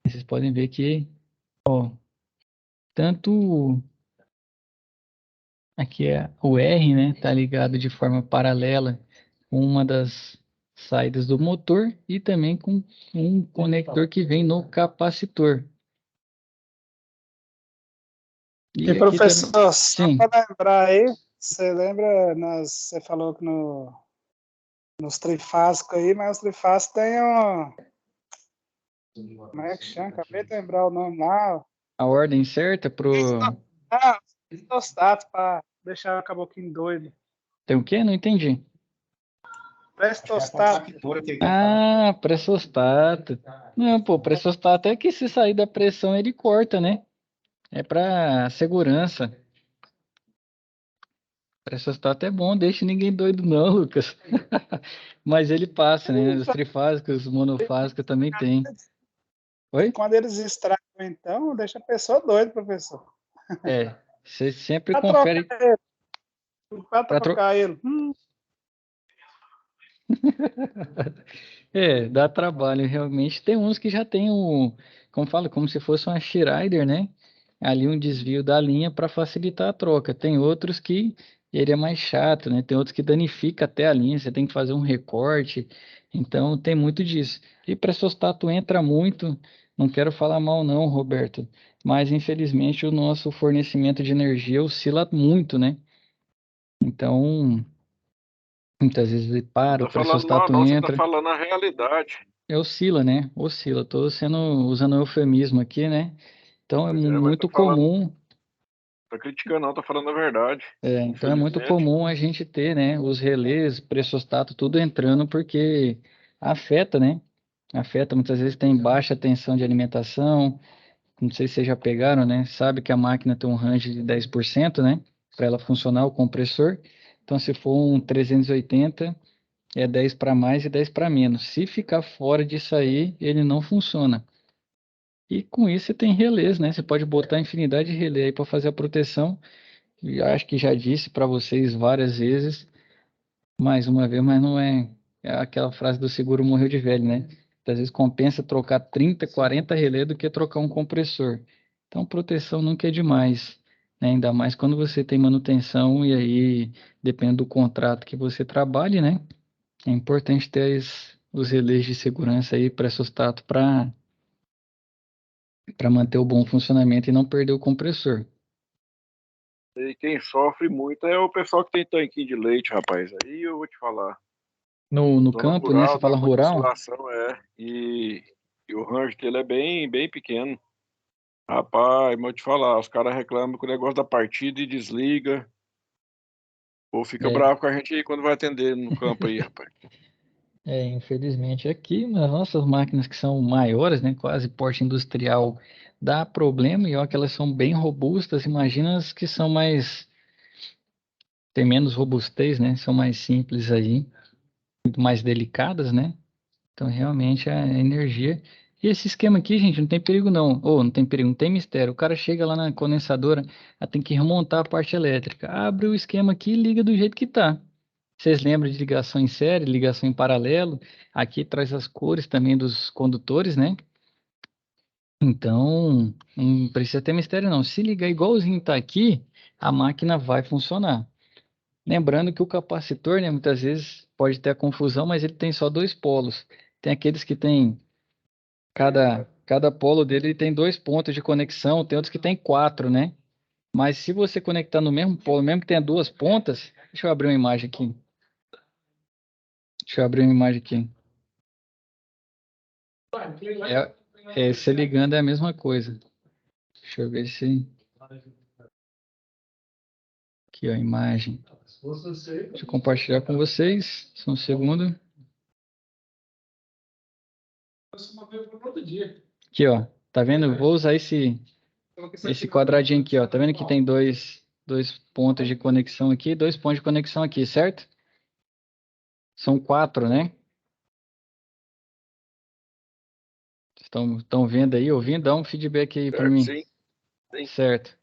Vocês podem ver que, ó, tanto aqui é o R, né? Tá ligado de forma paralela com uma das saídas do motor e também com um conector que vem no capacitor. E aqui professor, também, só sim, para lembrar aí, você lembra, você falou que nos trifásicos aí, mas os trifásicos tem um. Como é que chama? Acabei de lembrar o nome lá. a ordem certa pro. Ah, prestostato, para deixar o caboclinho doido. Tem o quê? Não entendi. Prestostato. Ah, pressostato. Não, pô, pressostato é que se sair da pressão ele corta, né? É para segurança. Pressostato é bom, deixa ninguém doido não, Lucas. Mas ele passa, né? Os trifásicos, os monofásicos também tem. Oi? Quando eles estragam, então, deixa a pessoa doida, professor. É, você sempre Para confere trocar ele. Para para trocar ele. É, dá trabalho, realmente. Tem uns que já tem como fala, como se fosse uma Schrader, né? Ali um desvio da linha para facilitar a troca. Tem outros que ele é mais chato, né? Tem outros que danifica até a linha, você tem que fazer um recorte. Então tem muito disso. E pressostato entra muito, não quero falar mal não, Roberto, mas infelizmente o nosso fornecimento de energia oscila muito, né? Então, muitas vezes ele Não para, o tá falando mal, pressostato não, você tá entra. falando a realidade. Oscila, né? Oscila. Tô usando eufemismo aqui, né? Então é Pois é, mas tá muito falando, comum, tá criticando, não, tá falando a verdade. então é muito Infelizmente. comum a gente ter, né, os relés, pressostato, tudo entrando porque afeta, né? Afeta, muitas vezes tem baixa tensão de alimentação, não sei se vocês já pegaram, né? Sabe que a máquina tem um range de 10%, né? Para ela funcionar o compressor. Então, se for um 380, é 10 para mais e 10 para menos. Se ficar fora disso aí, ele não funciona. E com isso você tem relés, né? Você pode botar infinidade de relé aí para fazer a proteção. E acho que já disse para vocês várias vezes, mais uma vez, mas não é aquela frase do seguro morreu de velho, né? Às vezes compensa trocar 30, 40 relé do que trocar um compressor. Então, proteção nunca é demais, né? Ainda mais quando você tem manutenção e aí depende do contrato que você trabalhe, né? É importante ter os relés de segurança aí pré-sustato para manter o bom funcionamento e não perder o compressor. E quem sofre muito é o pessoal que tem tanquinho de leite, rapaz. Aí eu vou te falar. No Zona campo, né? Você rural, tem fala uma muita rural? insolação, e o range dele é bem pequeno. Rapaz, mas vou te falar, os caras reclamam com o negócio da partida e desliga. Ou fica É, bravo com a gente aí quando vai atender no campo aí, rapaz. infelizmente aqui nas nossas máquinas que são maiores, né? Quase porte industrial, dá problema e ó, que elas são bem robustas. Imagina as que são mais, tem menos robustez, né? São mais simples aí, muito mais delicadas, né? Então, realmente, a energia. E esse esquema aqui, gente, não tem perigo não. Ou não tem perigo, não tem mistério. O cara chega lá na condensadora, ela tem que remontar a parte elétrica. Abre o esquema aqui e liga do jeito que tá. Vocês lembram de ligação em série, ligação em paralelo? Aqui traz as cores também dos condutores, né? Então, não precisa ter mistério não. Se ligar igualzinho tá aqui, a máquina vai funcionar. Lembrando que o capacitor, né, muitas vezes pode ter a confusão, mas ele tem só dois polos. Tem aqueles que tem cada polo dele tem dois pontos de conexão, tem outros que tem quatro, né? Mas se você conectar no mesmo polo, mesmo que tenha duas pontas, deixa eu abrir uma imagem aqui. Deixa eu abrir uma imagem aqui. Se ligando é a mesma coisa. Deixa eu ver se. Aqui, ó, a imagem. Deixa eu compartilhar com vocês. Só um segundo. Aqui, ó. Tá vendo? Eu vou usar esse quadradinho aqui, ó. Tá vendo que tem dois pontos de conexão aqui, dois pontos de conexão aqui, certo? São quatro, né? Estão vendo aí, ouvindo? Dá um feedback aí para Certo? mim. Sim, sim. Certo.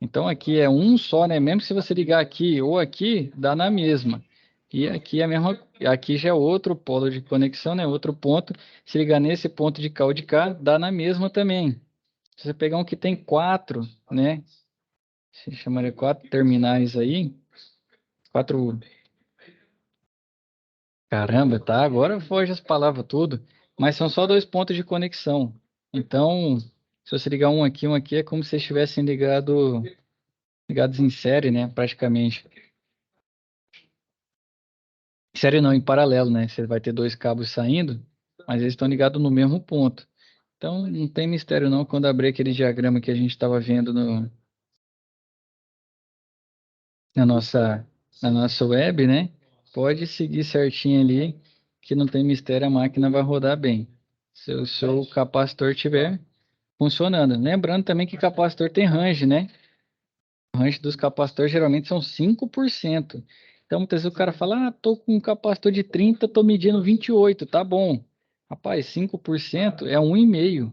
Então aqui é um só, né? Mesmo se você ligar aqui ou aqui, dá na mesma. E aqui é a mesma, aqui já é outro polo de conexão, né? Outro ponto. Se ligar nesse ponto de cá ou de cá, dá na mesma também. Se você pegar um que tem quatro, né? Se chamaria quatro terminais aí, quatro. Caramba, tá? Agora foge as palavras tudo. Mas são só dois pontos de conexão. Então, se você ligar um aqui, é como se vocês estivessem ligados em série, né? Praticamente. Série não, em paralelo, né? Você vai ter dois cabos saindo, mas eles estão ligados no mesmo ponto. Então, não tem mistério não quando abrir aquele diagrama que a gente estava vendo na nossa, na nossa web, né? Pode seguir certinho ali, que não tem mistério, a máquina vai rodar bem. Se o seu capacitor tiver funcionando. Lembrando também que capacitor tem range, né? O range dos capacitores geralmente são 5%. Então, muitas vezes o cara fala, tô com um capacitor de 30, tô medindo 28, tá bom. Rapaz, 5% é 1,5.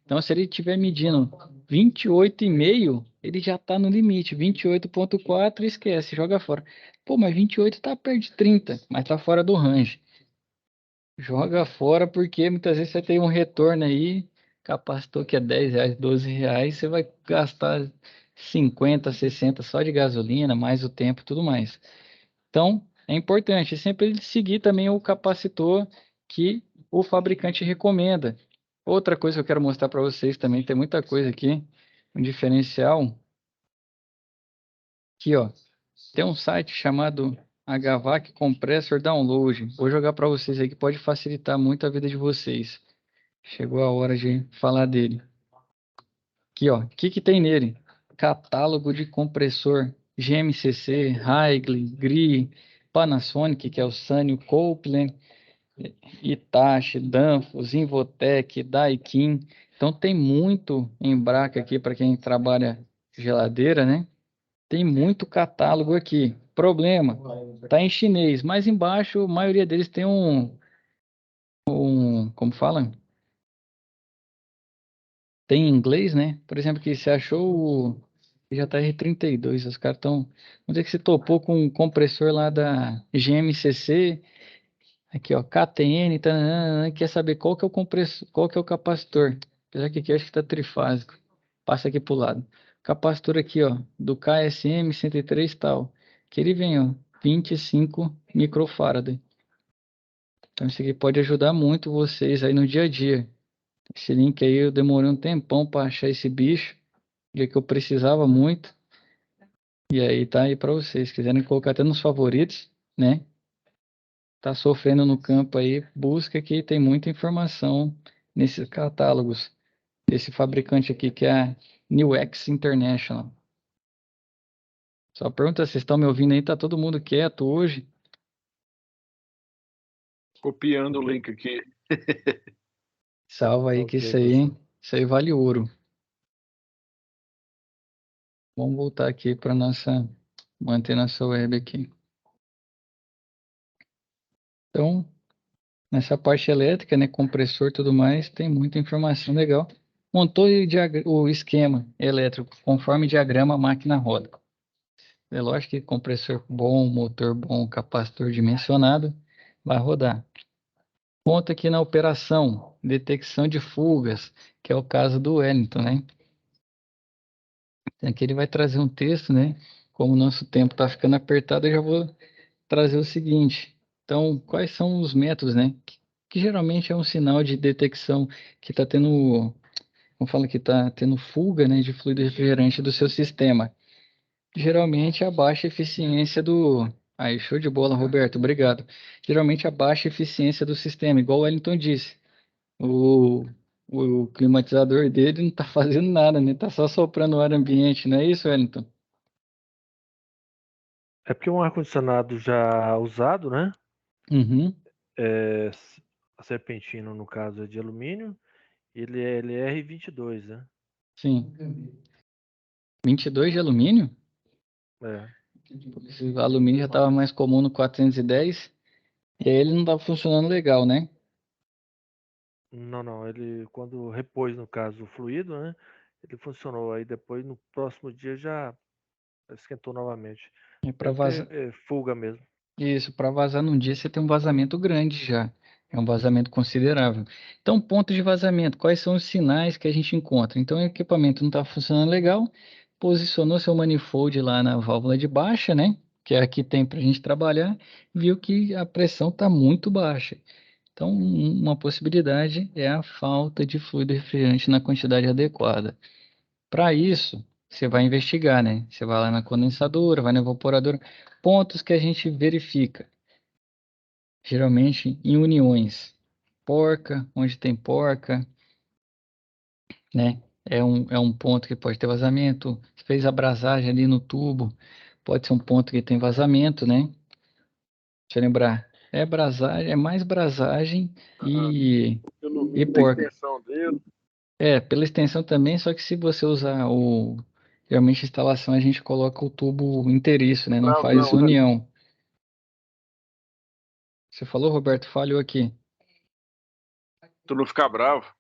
Então, se ele estiver medindo 28,5, ele já está no limite. 28,4, esquece, joga fora. Pô, mas 28 está perto de 30, mas está fora do range. Joga fora porque muitas vezes você tem um retorno aí, capacitor que é R$ 10, R$ 12, você vai gastar 50, 60 só de gasolina, mais o tempo e tudo mais. Então, é importante sempre ele seguir também o capacitor que o fabricante recomenda. Outra coisa que eu quero mostrar para vocês também, tem muita coisa aqui, um diferencial. Aqui, ó, tem um site chamado HVAC Compressor Download. Vou jogar para vocês aí que pode facilitar muito a vida de vocês. Chegou a hora de falar dele. Aqui, ó, o que que tem nele? Catálogo de compressor GMCC, Hagley, Gree, Panasonic, que é o Sanyo, Copeland. Hitachi, Danfoss, Invotec, Daikin. Então tem muito embrague aqui para quem trabalha geladeira, né? Tem muito catálogo aqui. Problema, tá em chinês, mas embaixo a maioria deles tem como fala? Tem em inglês, né? Por exemplo, que você achou o JR32, os caras estão. Vamos dizer que você topou com um compressor lá da GMCC, aqui ó, KTN, quer saber qual que é o compressor, qual que é o capacitor. Apesar que aqui eu acho que tá trifásico. Passa aqui pro lado. Capacitor aqui, ó, do KSM 103 tal. Que ele vem, ó, 25 microfarad. Então isso aqui pode ajudar muito vocês aí no dia a dia. Esse link aí eu demorei um tempão para achar esse bicho, dia que eu precisava muito. E aí tá aí para vocês, quiserem colocar até nos favoritos, né? Tá sofrendo no campo aí, busca que tem muita informação nesses catálogos desse fabricante aqui que é a Newex International. Só pergunta se vocês estão me ouvindo aí, tá todo mundo quieto hoje. Copiando o link aqui. Salva aí que Ok, isso aí, hein? Isso aí vale ouro. Vamos voltar aqui para nossa manter nossa web aqui. Então, nessa parte elétrica, né, compressor e tudo mais, tem muita informação legal. Montou o esquema elétrico conforme diagrama a máquina roda. É lógico que compressor bom, motor bom, capacitor dimensionado, vai rodar. Ponto aqui na operação, detecção de fugas, que é o caso do Wellington, né? Aqui ele vai trazer um texto, né? Como o nosso tempo está ficando apertado, eu já vou trazer o seguinte. Então, quais são os métodos, né? Que geralmente é um sinal de detecção que está tendo, como fala que está tendo fuga, né, de fluido refrigerante do seu sistema. Geralmente a baixa eficiência do. Aí, show de bola, Roberto, obrigado. Geralmente a baixa eficiência do sistema, igual o Wellington disse. O, o climatizador dele não está fazendo nada, né? Está só soprando o ar ambiente, não é isso, Wellington? É porque um ar-condicionado já usado, né? Uhum, A serpentina, no caso, é de alumínio. Ele é LR22, né? sim. 22 de alumínio? É. Esse alumínio já estava mais comum no 410 e aí ele não estava funcionando legal, né? Não, ele quando repôs, no caso, o fluido, né? Ele funcionou. Aí depois, no próximo dia, já esquentou novamente. É para Deve vazar. ter fuga mesmo. Isso, para vazar num dia você tem um vazamento grande já. É um vazamento considerável. Então, ponto de vazamento, quais são os sinais que a gente encontra? Então, o equipamento não está funcionando legal, posicionou seu manifold lá na válvula de baixa, né? Que é a que tem para a gente trabalhar, viu que a pressão está muito baixa. Então, uma possibilidade é a falta de fluido refrigerante na quantidade adequada. Para isso, você vai investigar, né? Você vai lá na condensadora, vai na evaporadora, pontos que a gente verifica, geralmente em uniões. Porca, onde tem porca, né? É um ponto que pode ter vazamento. Você fez a abrasagem ali no tubo, pode ser um ponto que tem vazamento, né? Deixa eu lembrar. É brasagem, é mais brasagem Pelo e da porca. extensão dele. É, pela extensão também, só que se você usar o. Geralmente a instalação a gente coloca o tubo inteiriço, né? Não faz Brasão, né? união. Você falou, Roberto, falhou aqui. Tu não ficar bravo.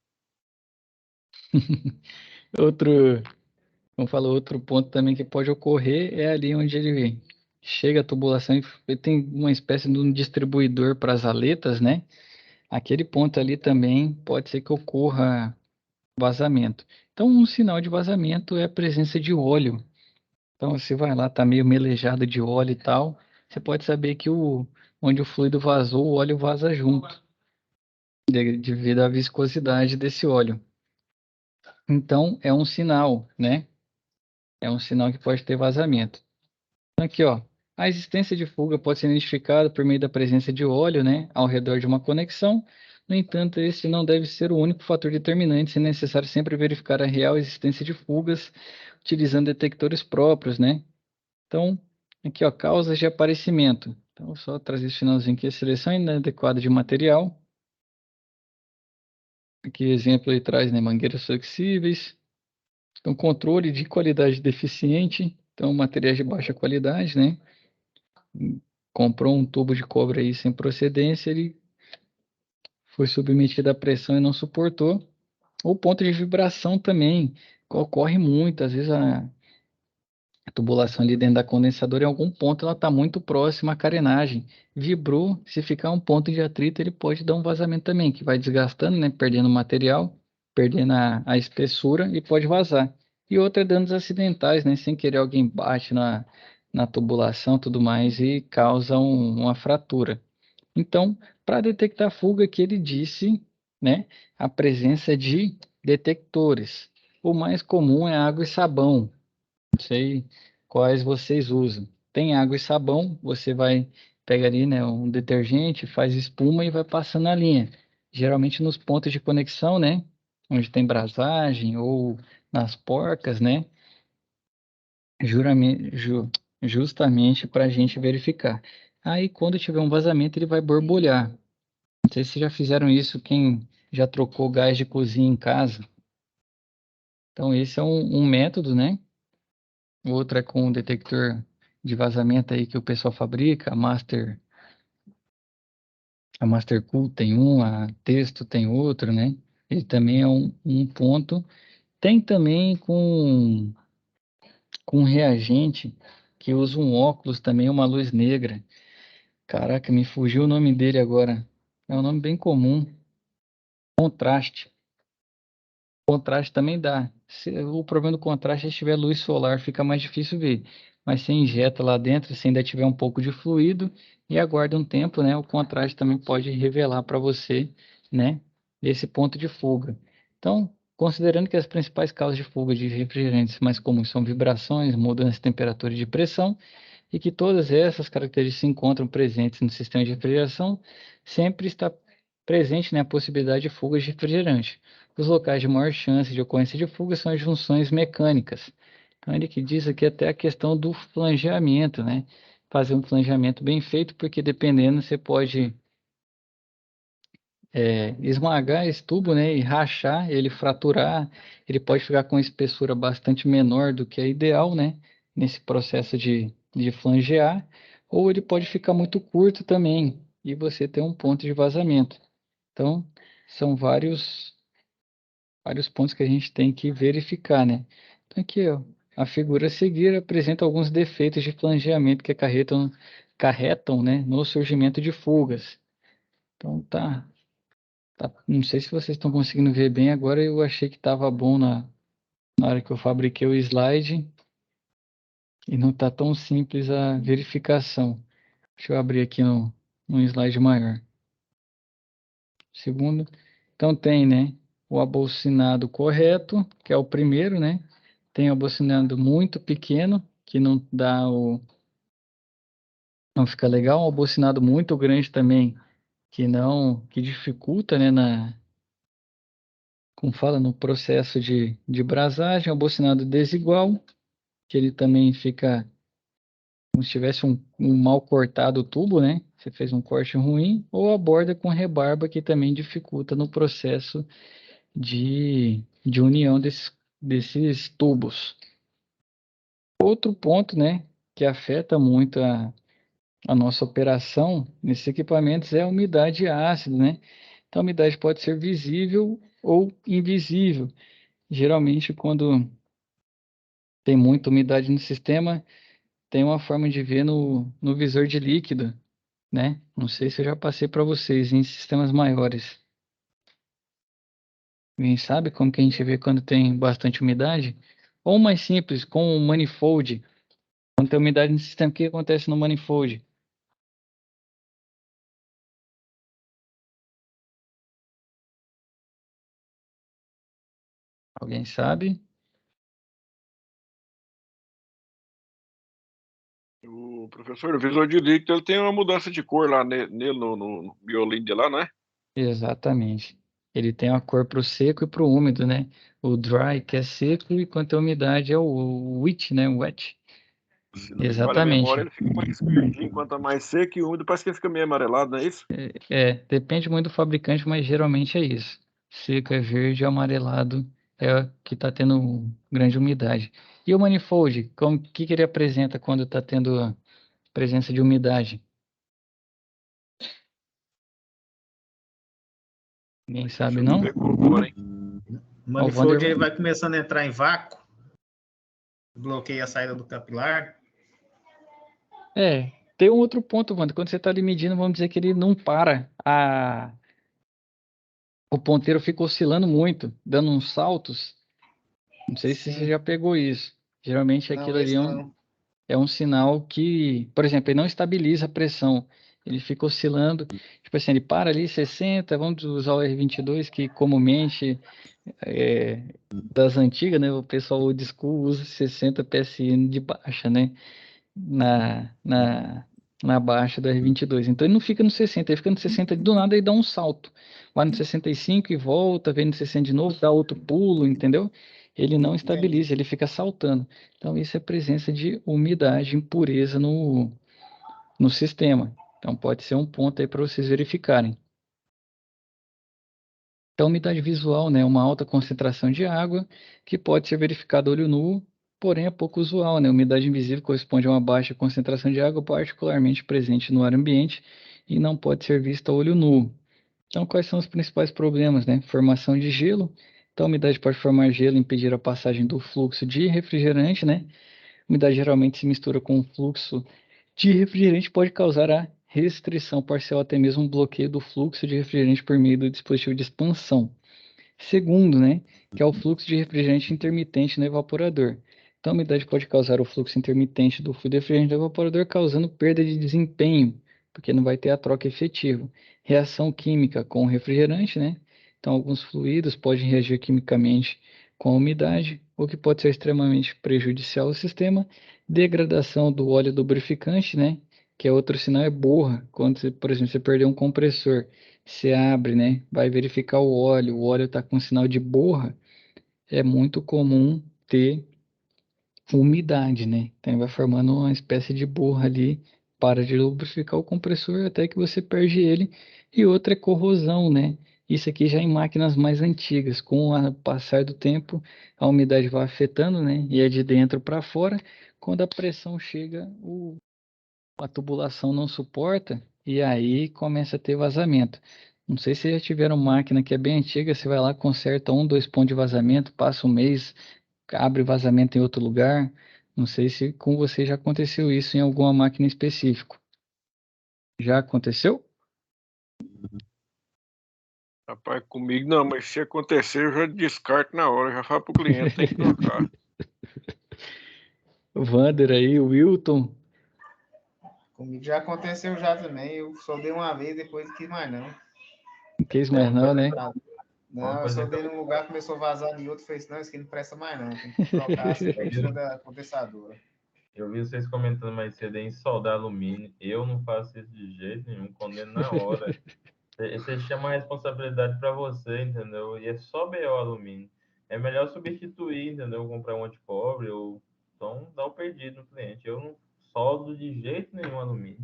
Outro, como falou, outro ponto também que pode ocorrer é ali onde ele chega a tubulação e tem uma espécie de um distribuidor para as aletas, né? Aquele ponto ali também pode ser que ocorra vazamento. Então, um sinal de vazamento é a presença de óleo. Então, você vai lá, tá meio melejado de óleo e tal, você pode saber que onde o fluido vazou, o óleo vaza junto, devido à viscosidade desse óleo. Então, é um sinal, né? É um sinal que pode ter vazamento. Então, aqui, ó, a existência de fuga pode ser identificada por meio da presença de óleo, né, ao redor de uma conexão. No entanto, esse não deve ser o único fator determinante, é necessário sempre verificar a real existência de fugas utilizando detectores próprios, né? Então, aqui, ó, causas de aparecimento. Então, só trazer esse finalzinho aqui, a seleção inadequada de material. Aqui, exemplo aí traz, né, mangueiras flexíveis. Então, controle de qualidade deficiente. Então, materiais de baixa qualidade, né? Comprou um tubo de cobre aí sem procedência, ele foi submetido à pressão e não suportou. O ponto de vibração também ocorre muito, às vezes a tubulação ali dentro da condensadora, em algum ponto, ela está muito próxima à carenagem. Vibrou, se ficar um ponto de atrito, ele pode dar um vazamento também, que vai desgastando, né? Perdendo material, perdendo a espessura e pode vazar. E outra é danos acidentais, né? Sem querer alguém bate na tubulação, tudo mais, e causa uma fratura. Então, para detectar fuga, que ele disse, né? A presença de detectores. O mais comum é água e sabão. Não sei quais vocês usam. Tem água e sabão, você vai pegar ali, né, um detergente, faz espuma e vai passando a linha. Geralmente nos pontos de conexão, né, onde tem brasagem ou nas porcas, né, justamente para a gente verificar. Aí quando tiver um vazamento, ele vai borbulhar. Não sei se já fizeram isso, quem já trocou gás de cozinha em casa. Então esse é um método, né? Outra é com um detector de vazamento aí que o pessoal fabrica, a Mastercool tem um, a Testo tem outro, né? Ele também é um ponto. Tem também com reagente que usa um óculos também, uma luz negra. Caraca, me fugiu o nome dele agora. É um nome bem comum. Contraste. Contraste também dá. O problema do contraste é se tiver luz solar, fica mais difícil ver. Mas você injeta lá dentro, se ainda tiver um pouco de fluido e aguarda um tempo, né? O contraste também pode revelar para você, né? Esse ponto de fuga. Então, considerando que as principais causas de fuga de refrigerantes mais comuns são vibrações, mudança de temperatura e de pressão, e que todas essas características se encontram presentes no sistema de refrigeração, sempre está presente, né, a possibilidade de fugas de refrigerante. Os locais de maior chance de ocorrência de fuga são as junções mecânicas. Então, ele que diz aqui até a questão do flangeamento, né? Fazer um flangeamento bem feito, porque dependendo, você pode esmagar esse tubo, né, e rachar, ele fraturar, ele pode ficar com uma espessura bastante menor do que é ideal, né, nesse processo de flangear, ou ele pode ficar muito curto também, e você ter um ponto de vazamento. Então, são vários pontos que a gente tem que verificar, né. Então, aqui, ó, a figura a seguir apresenta alguns defeitos de flangeamento que carretam, né, no surgimento de fugas. Então, não sei se vocês estão conseguindo ver bem agora. Eu achei que estava bom na hora que eu fabriquei o slide e não está tão simples a verificação. Deixa eu abrir aqui no slide maior. Segundo, então tem, né, o abocinado correto, que é o primeiro, né? Tem o abocinado muito pequeno, que não dá não fica legal. Um abocinado muito grande também, que dificulta, né, como fala, no processo de brasagem. O abocinado desigual, que ele também fica como se tivesse um mal cortado o tubo, né? Você fez um corte ruim, ou a borda com rebarba, que também dificulta no processo de união desses tubos. Outro ponto, né, que afeta muito a nossa operação nesses equipamentos é a umidade ácida, né? Então, a umidade pode ser visível ou invisível. Geralmente, quando tem muita umidade no sistema, tem uma forma de ver no visor de líquido, né? Não sei se eu já passei para vocês em sistemas maiores. Alguém sabe como que a gente vê quando tem bastante umidade? Ou mais simples, com o manifold. Quando tem umidade no sistema, o que acontece no manifold? Alguém sabe? O professor, o visor de líquido, ele tem uma mudança de cor lá nele, no miolinho de lá, né? Exatamente. Ele tem a cor para o seco e para o úmido, né? O dry, que é seco, e quando tem umidade é o wet, né? Wet. Se não me falha a memória, Exatamente. ele fica mais verdinho. Quanto mais seco e úmido, parece que ele fica meio amarelado, não é isso? Depende muito do fabricante, mas geralmente é isso. Seco é verde, amarelado é o que está tendo grande umidade. E o manifold, que ele apresenta quando está tendo presença de umidade? Ninguém sabe, Deixa eu não? ver por agora, hein? O Ó, o Vander manifold ele vai começando a entrar em vácuo, bloqueia a saída do capilar. Tem um outro ponto, Wander. Quando você está ali medindo, vamos dizer que ele não para. O ponteiro fica oscilando muito, dando uns saltos. Não sei se você Sim. já pegou isso. Geralmente Não, aquilo ali esse não. é um sinal que, por exemplo, ele não estabiliza a pressão. Ele fica oscilando. Tipo assim, ele para ali 60, vamos usar o R22, que comumente das antigas, né? O pessoal old school usa 60 PSI de baixa, né? na, na, na baixa do R22. Então ele não fica no 60, ele fica no 60 do nada e dá um salto. Vai no 65 e volta, vem no 60 de novo, dá outro pulo, entendeu? Ele não Entendi. estabiliza, ele fica saltando. Então isso é presença de umidade, impureza no sistema. Então pode ser um ponto aí para vocês verificarem. Então, umidade visual, né, uma alta concentração de água que pode ser verificada a olho nu, porém é pouco usual, né? Umidade invisível corresponde a uma baixa concentração de água particularmente presente no ar ambiente e não pode ser vista a olho nu. Então, quais são os principais problemas, né? Formação de gelo. Então, a umidade pode formar gelo e impedir a passagem do fluxo de refrigerante, né? Umidade geralmente se mistura com o fluxo de refrigerante, pode causar a restrição parcial, até mesmo um bloqueio do fluxo de refrigerante por meio do dispositivo de expansão. Segundo, né, que é o fluxo de refrigerante intermitente no evaporador. Então, a umidade pode causar o fluxo intermitente do fluido de refrigerante no evaporador, causando perda de desempenho, porque não vai ter a troca efetiva. Reação química com o refrigerante, né? Então, alguns fluidos podem reagir quimicamente com a umidade, o que pode ser extremamente prejudicial ao sistema. Degradação do óleo lubrificante, né? Que é outro sinal, é borra. Quando, você, por exemplo, você perder um compressor, você abre, né? Vai verificar o óleo está com sinal de borra, é muito comum ter umidade, né? Então vai formando uma espécie de borra ali, para de lubrificar o compressor até que você perde ele. E outra é corrosão, né? Isso aqui já em máquinas mais antigas, com o passar do tempo, a umidade vai afetando, né? E é de dentro para fora. Quando a pressão chega, a tubulação não suporta e aí começa a ter vazamento. Não sei se já tiveram máquina que é bem antiga, você vai lá, conserta um, dois pontos de vazamento, passa um mês, abre vazamento em outro lugar. Não sei se com você já aconteceu isso em alguma máquina específica. Já aconteceu? Rapaz, comigo não, mas se acontecer, eu já descarto na hora, já falo pro cliente, tem que trocar. O Vander aí, o Wilton. Comigo já aconteceu já também. Eu só dei uma vez, depois não quis mais não. Não quis É mais uma não, coisa, né? Não, uma eu coisa só que dei num lugar, começou a vazar em outro, falei, não, isso aqui não presta mais não. Tem que trocar as peças da condensadora. eu vi vocês comentando mais cedo em soldar alumínio. Eu não faço isso de jeito nenhum, condeno na hora. Você chama a responsabilidade para você, entendeu? E é só BO alumínio. É melhor substituir, entendeu? Comprar um anticobre ou então dar o perdido no cliente. Eu não soldo de jeito nenhum alumínio.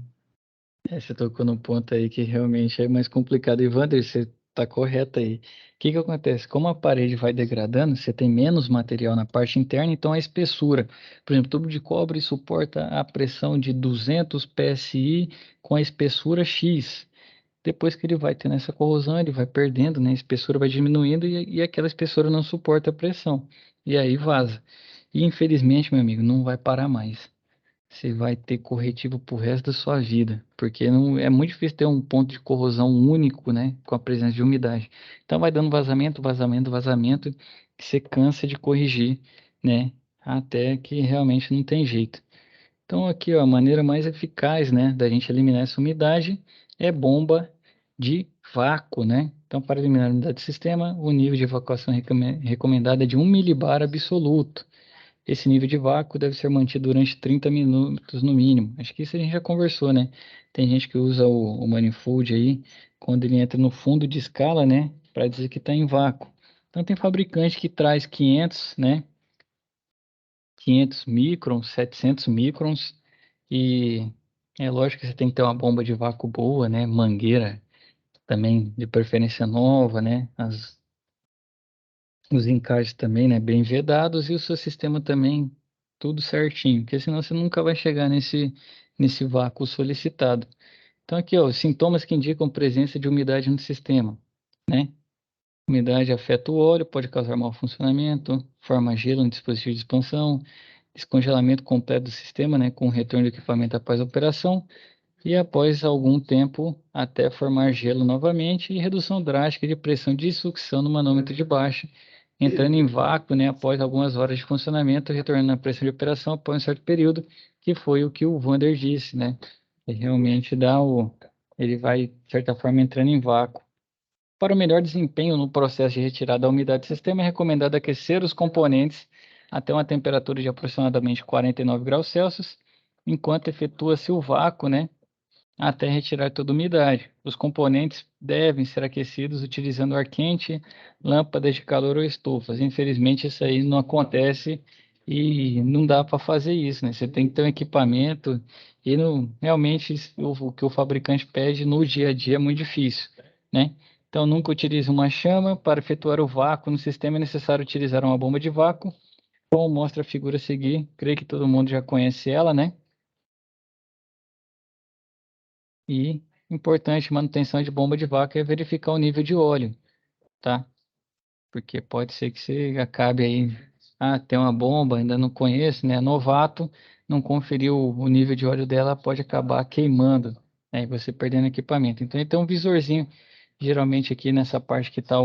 Você tocou num ponto aí que realmente é mais complicado. Evander, você está correto aí. O que que acontece? Como a parede vai degradando, você tem menos material na parte interna, então a espessura. Por exemplo, tubo de cobre suporta a pressão de 200 PSI com a espessura X. Depois que ele vai tendo essa corrosão, ele vai perdendo, né? A espessura vai diminuindo e aquela espessura não suporta a pressão. E aí vaza. E infelizmente, meu amigo, não vai parar mais. Você vai ter corretivo pro resto da sua vida, porque não é muito difícil ter um ponto de corrosão único, né, com a presença de umidade. Então vai dando vazamento, vazamento, vazamento, que você cansa de corrigir, né, até que realmente não tem jeito. Então aqui, ó, a maneira mais eficaz, né, da gente eliminar essa umidade é bomba de vácuo, né? Então para eliminar a umidade do sistema, o nível de evacuação recomendado é de 1 milibar absoluto. Esse nível de vácuo deve ser mantido durante 30 minutos no mínimo. Acho que isso a gente já conversou, né? Tem gente que usa o manifold aí, quando ele entra no fundo de escala, né? Para dizer que está em vácuo. Então tem fabricante que traz 500, né? 500 microns, 700 microns, e é lógico que você tem que ter uma bomba de vácuo boa, né? Mangueira também, de preferência nova, né? Os encaixes também, né? Bem vedados, e o seu sistema também, tudo certinho, porque senão você nunca vai chegar nesse vácuo solicitado. Então aqui, ó, os sintomas que indicam presença de umidade no sistema, né? Umidade afeta o óleo, pode causar mau funcionamento, forma gelo no dispositivo de expansão, descongelamento completo do sistema, né, com o retorno do equipamento após a operação, e após algum tempo até formar gelo novamente, e redução drástica de pressão de sucção no manômetro de baixa, entrando em vácuo, né, após algumas horas de funcionamento, retornando à pressão de operação após um certo período, que foi o que o Vander disse, né? Ele realmente ele vai, de certa forma, entrando em vácuo. Para o melhor desempenho no processo de retirada da umidade do sistema, é recomendado aquecer os componentes até uma temperatura de aproximadamente 49 graus Celsius, enquanto efetua-se o vácuo, né, até retirar toda a umidade. Os componentes devem ser aquecidos utilizando ar quente, lâmpadas de calor ou estufas. Infelizmente, isso aí não acontece e não dá para fazer isso, né? Você tem que ter um equipamento e realmente o que o fabricante pede no dia a dia é muito difícil, né? Então, nunca utilize uma chama. Para efetuar o vácuo no sistema é necessário utilizar uma bomba de vácuo, como mostra a figura a seguir. Creio que todo mundo já conhece ela, né? E importante, manutenção de bomba de vácuo é verificar o nível de óleo, tá? Porque pode ser que você acabe aí, tem uma bomba, ainda não conheço, né? Novato, não conferiu o nível de óleo dela, pode acabar queimando, né? E você perdendo equipamento. Então, ele tem um visorzinho, geralmente aqui nessa parte que está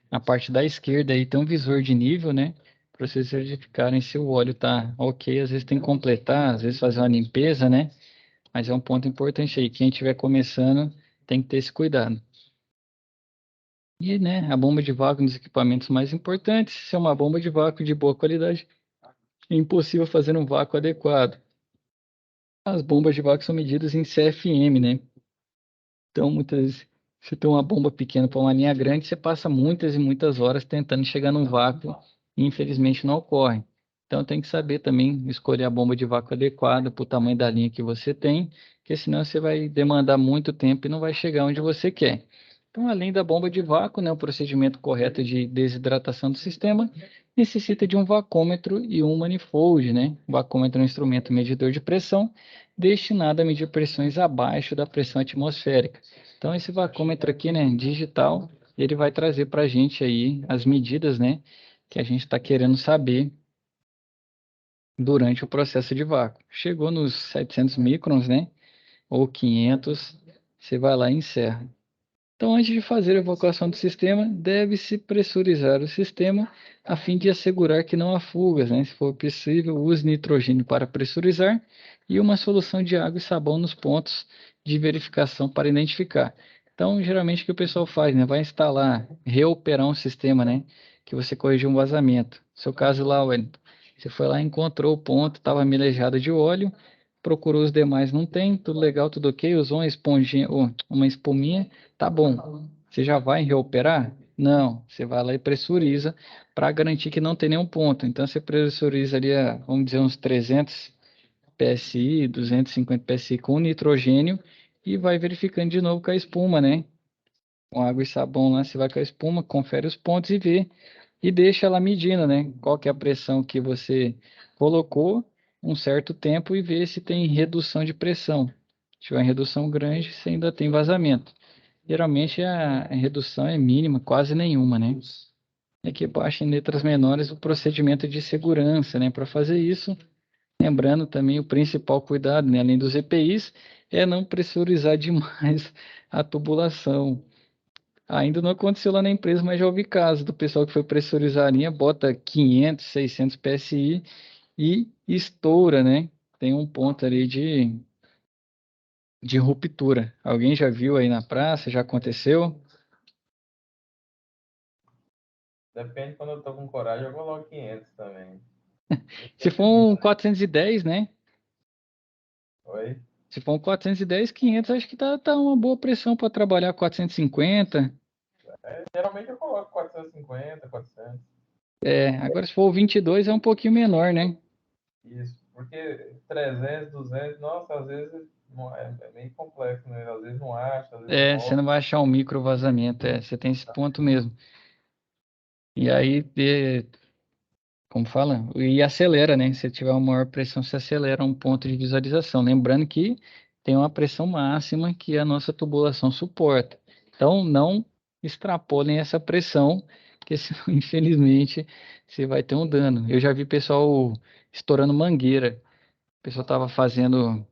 na parte da esquerda, aí tem um visor de nível, né? Para vocês verificarem se o óleo tá ok. Às vezes tem que completar, às vezes fazer uma limpeza, né? Mas é um ponto importante aí. Quem estiver começando tem que ter esse cuidado. E, né, a bomba de vácuo nos equipamentos mais importantes, se é uma bomba de vácuo de boa qualidade, é impossível fazer um vácuo adequado. As bombas de vácuo são medidas em CFM, né? Então, muitas vezes, se tem uma bomba pequena para uma linha grande, você passa muitas e muitas horas tentando chegar num vácuo e infelizmente não ocorre. Então, tem que saber também escolher a bomba de vácuo adequada para o tamanho da linha que você tem, porque senão você vai demandar muito tempo e não vai chegar onde você quer. Então, além da bomba de vácuo, né, o procedimento correto de desidratação do sistema necessita de um vacômetro e um manifold, né? O vacômetro é um instrumento medidor de pressão destinado a medir pressões abaixo da pressão atmosférica. Então, esse vacômetro aqui, né, digital, ele vai trazer para a gente aí as medidas, né, que a gente está querendo saber durante o processo de vácuo. Chegou nos 700 microns, né, ou 500, você vai lá e encerra. Então, antes de fazer a evacuação do sistema, deve-se pressurizar o sistema a fim de assegurar que não há fugas, né? Se for possível, use nitrogênio para pressurizar e uma solução de água e sabão nos pontos de verificação para identificar. Então, geralmente o que o pessoal faz, né? Vai instalar, reoperar um sistema, né? Que você corrigiu um vazamento. No seu caso lá, Wellington, você foi lá, encontrou o ponto, estava melejado de óleo, procurou os demais, não tem, tudo legal, tudo ok, usou uma esponjinha, ou uma espuminha, tá bom. Você já vai reoperar? Não, você vai lá e pressuriza para garantir que não tem nenhum ponto. Então você pressuriza ali, vamos dizer, uns 300 PSI, 250 PSI com nitrogênio e vai verificando de novo com a espuma, né? Com água e sabão lá, você vai com a espuma, confere os pontos e vê e deixa ela medindo, né? Qual que é a pressão que você colocou um certo tempo e vê se tem redução de pressão. Se tiver uma redução grande, você ainda tem vazamento. Geralmente a redução é mínima, quase nenhuma, né? E aqui abaixo, em letras menores, o procedimento de segurança, né? Para fazer isso, lembrando também o principal cuidado, né? Além dos EPIs, é não pressurizar demais a tubulação. Ainda não aconteceu lá na empresa, mas já ouvi casos do pessoal que foi pressurizar a linha, bota 500, 600 PSI e estoura, né? Tem um ponto ali de ruptura. Alguém já viu aí na praça? Já aconteceu? Depende, quando eu tô com coragem, eu coloco 500 também. Se for um 410, né? Oi? Se for um 410, 500, acho que tá uma boa pressão para trabalhar 450. Geralmente eu coloco 450, 400. Agora se for o 22 é um pouquinho menor, né? Isso, porque 300, 200, nossa, às vezes não é meio complexo, né? Às vezes não acha, às vezes Você demora. não vai achar um micro vazamento, você tem esse ponto mesmo. E aí, como fala? E acelera, né? Se tiver uma maior pressão, se acelera um ponto de visualização. Lembrando que tem uma pressão máxima que a nossa tubulação suporta. Então, não extrapolem essa pressão, porque senão, infelizmente, você vai ter um dano. Eu já vi pessoal estourando mangueira. O pessoal estava fazendo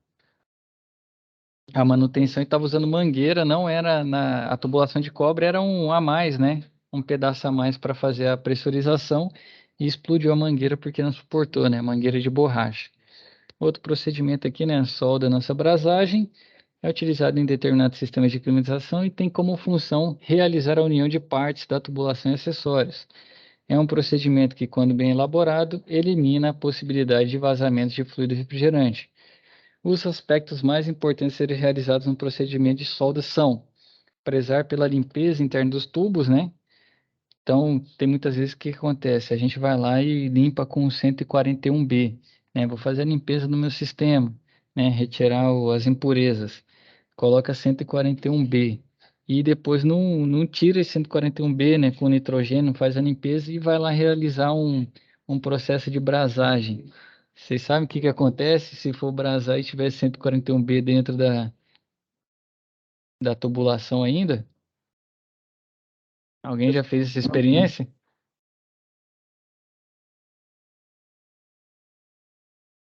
a manutenção e estava usando mangueira, não era a tubulação de cobre era um a mais, né? Um pedaço a mais para fazer a pressurização e explodiu a mangueira porque não suportou, né? Mangueira de borracha. Outro procedimento aqui, né? A solda nossa brasagem é utilizado em determinados sistemas de climatização e tem como função realizar a união de partes da tubulação e acessórios. É um procedimento que, quando bem elaborado, elimina a possibilidade de vazamento de fluido refrigerante. Os aspectos mais importantes a serem realizados no procedimento de solda são prezar pela limpeza interna dos tubos, né? Então, tem muitas vezes que acontece, a gente vai lá e limpa com 141B, né? Vou fazer a limpeza do meu sistema, né? Retirar as impurezas. Coloca 141B. E depois não tira esse 141B, né? Com nitrogênio, faz a limpeza e vai lá realizar um processo de brasagem. Vocês sabem o que que acontece se for brasar e tiver 141B dentro da tubulação ainda? Alguém já fez essa experiência?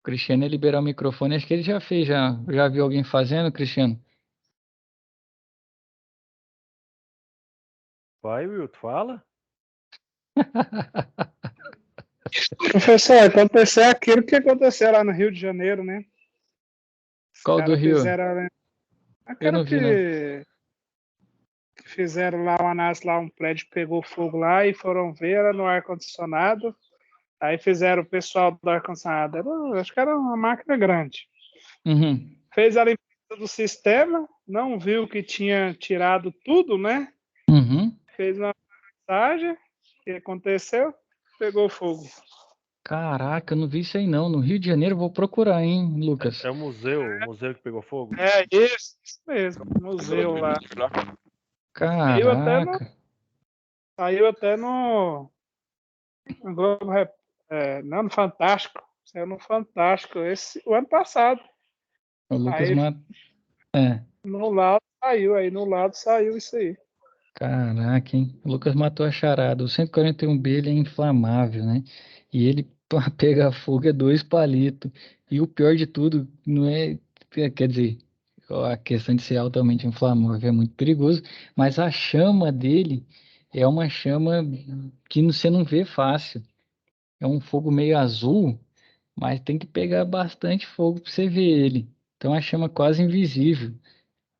O Cristiano ia liberar o microfone, acho que ele já fez, já viu alguém fazendo, Cristiano? Vai, Wilton, fala. Professor, aconteceu aquilo que aconteceu lá no Rio de Janeiro, né? Os Qual do caras Rio? fizeram, né? Eu Aquela não vi, não. que fizeram lá uma análise, lá um prédio pegou fogo lá e foram ver, era no ar-condicionado. Aí fizeram o pessoal do ar-condicionado, acho que era uma máquina grande. Uhum. Fez a limpeza do sistema, não viu que tinha tirado tudo, né? Uhum. Fez uma passagem, o que aconteceu? Pegou fogo. Caraca, eu não vi isso aí não. No Rio de Janeiro eu vou procurar, hein, Lucas? É o museu que pegou fogo? É isso mesmo, museu lá. Saiu até no, Caraca. saiu até no Globo, não no Fantástico, saiu no Fantástico o ano passado. O Lucas Aí mata. É. no lado saiu isso aí. Caraca, hein? O Lucas matou a charada. O 141B ele é inflamável, né? E ele pra pegar fogo é 2 palitos. E o pior de tudo não é. Quer dizer, a questão de ser altamente inflamável é muito perigoso, mas a chama dele é uma chama que você não vê fácil. É um fogo meio azul, mas tem que pegar bastante fogo para você ver ele. Então a chama é quase invisível.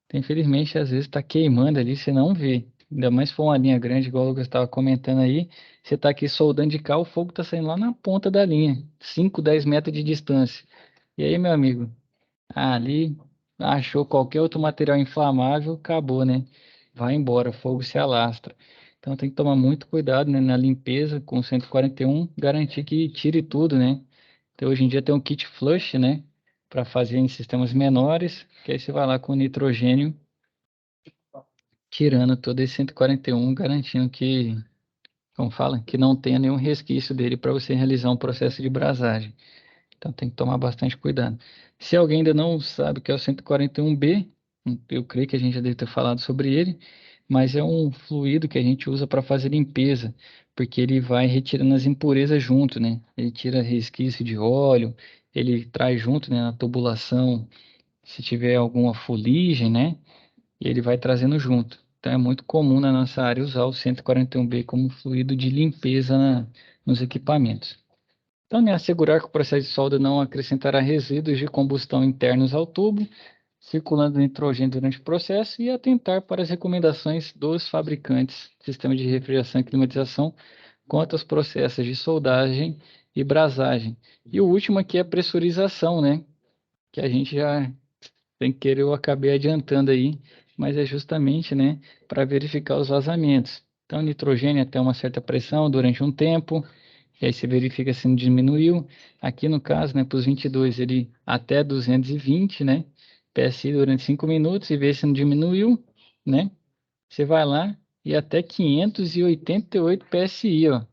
Então, infelizmente, às vezes está queimando ali, você não vê. Ainda mais se for uma linha grande, igual o Lucas estava comentando aí. Você está aqui soldando de cá, o fogo está saindo lá na ponta da linha, 5, 10 metros de distância. E aí, meu amigo, ali achou qualquer outro material inflamável, acabou, né? Vai embora, o fogo se alastra. Então tem que tomar muito cuidado, né, na limpeza com 141, garantir que tire tudo, né? Então, hoje em dia tem um kit flush, né? Para fazer em sistemas menores, que aí você vai lá com nitrogênio, tirando todo esse 141, garantindo que, como fala, que não tenha nenhum resquício dele para você realizar um processo de brasagem. Então tem que tomar bastante cuidado. Se alguém ainda não sabe o que é o 141B, eu creio que a gente já deve ter falado sobre ele, mas é um fluido que a gente usa para fazer limpeza, porque ele vai retirando as impurezas junto, né? Ele tira resquício de óleo, ele traz junto, né, na tubulação, se tiver alguma fuligem, né? E ele vai trazendo junto. Então é muito comum na nossa área usar o 141B como fluido de limpeza nos equipamentos. Então, né, assegurar que o processo de solda não acrescentará resíduos de combustão internos ao tubo, circulando nitrogênio durante o processo e atentar para as recomendações dos fabricantes de sistema de refrigeração e climatização quanto aos processos de soldagem e brasagem. E o último aqui é a pressurização, né? Que a gente já tem que querer, eu acabei adiantando aí, mas é justamente, né, para verificar os vazamentos. Então, nitrogênio até uma certa pressão durante um tempo, E aí você verifica se não diminuiu. Aqui no caso, né, para os 22, ele até 220, né? PSI durante 5 minutos e vê se não diminuiu, né? Você vai lá e até 588 PSI, ó.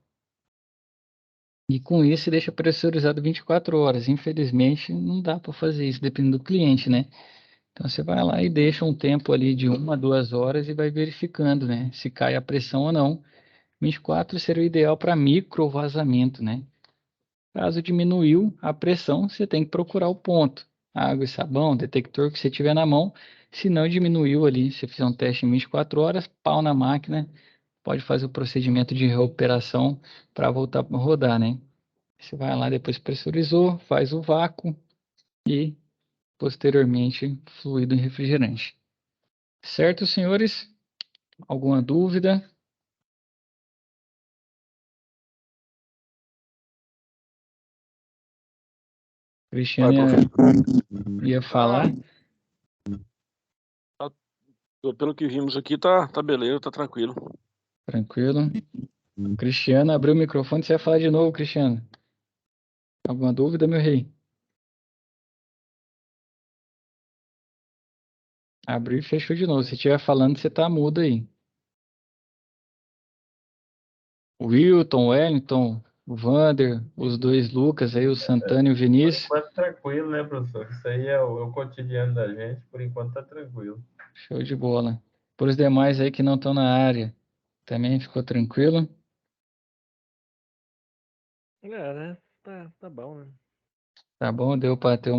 E com isso você deixa pressurizado 24 horas. Infelizmente, não dá para fazer isso, dependendo do cliente, né? Então você vai lá e deixa um tempo ali de 1 a 2 horas e vai verificando, né? Se cai a pressão ou não. 24 seria o ideal para micro vazamento, né? Caso diminuiu a pressão, você tem que procurar o ponto. Água e sabão, detector que você tiver na mão. Se não diminuiu ali, se fizer um teste em 24 horas, pau na máquina, pode fazer o procedimento de recuperação para voltar a rodar, né? Você vai lá, depois pressurizou, faz o vácuo e posteriormente fluido em refrigerante. Certo, senhores? Alguma dúvida? Cristiano ia falar. Pelo que vimos aqui, tá beleza, tá tranquilo. Tranquilo. Cristiano, abriu o microfone, você vai falar de novo, Cristiano. Alguma dúvida, meu rei? Abriu e fechou de novo. Se estiver falando, você tá mudo aí. O Wilton, o Wellington, o Vander, os dois Lucas aí, o Santana e o Por Vinícius. enquanto tranquilo, né, professor? Isso aí é o cotidiano da gente, por enquanto tá tranquilo. Show de bola. Por os demais aí que não estão na área, também ficou tranquilo? Né? Tá bom, né? Tá bom? Deu para ter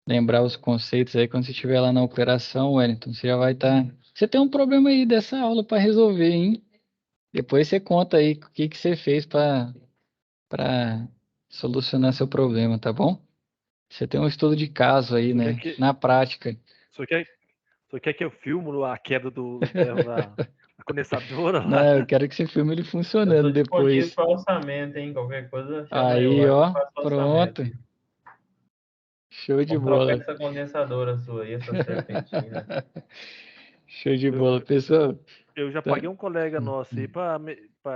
lembrar os conceitos aí quando você estiver lá na operação, Wellington. Você já vai estar. Você tem um problema aí dessa aula para resolver, hein? Depois você conta aí o que você fez para solucionar seu problema, tá bom? Você tem um estudo de caso aí, Só quer né? que, Na prática. só quer, só quer que eu filmo a queda do ferro da condensadora lá? Não, eu quero que você filme ele Eu tô funcionando disponível depois. para orçamento, hein? Qualquer coisa, chama eu Aí, lá que eu ó, faço orçamento. pronto. Show de Vamos trocar bola. essa condensadora sua aí, essa serpentina. Show de Eu, bola, eu, pessoal. eu já Tá- paguei um colega nosso aí pra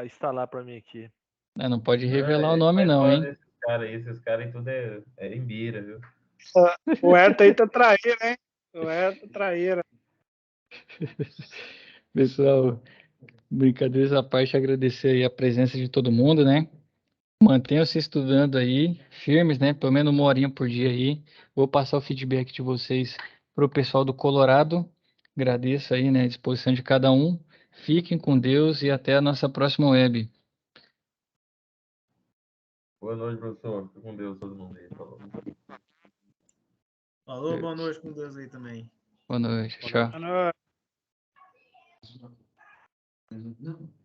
instalar pra mim aqui. Não pode Não, revelar o ele nome faz não, fora hein? esses caras aí tudo é imbira, viu? O Herta aí tá traíra, hein? O Herta traíra. Pessoal, brincadeiras à parte, agradecer aí a presença de todo mundo, né? Mantenham-se estudando aí, firmes, né? Pelo menos 1 horinha por dia aí. Vou passar o feedback de vocês para o pessoal do Colorado. Agradeço aí, né, a disposição de cada um. Fiquem com Deus e até a nossa próxima web. Boa noite, professor. Fique com Deus, todo mundo aí. Falou. Falou, boa noite com Deus aí também. Boa noite. Boa Tchau. noite. Mano, Não.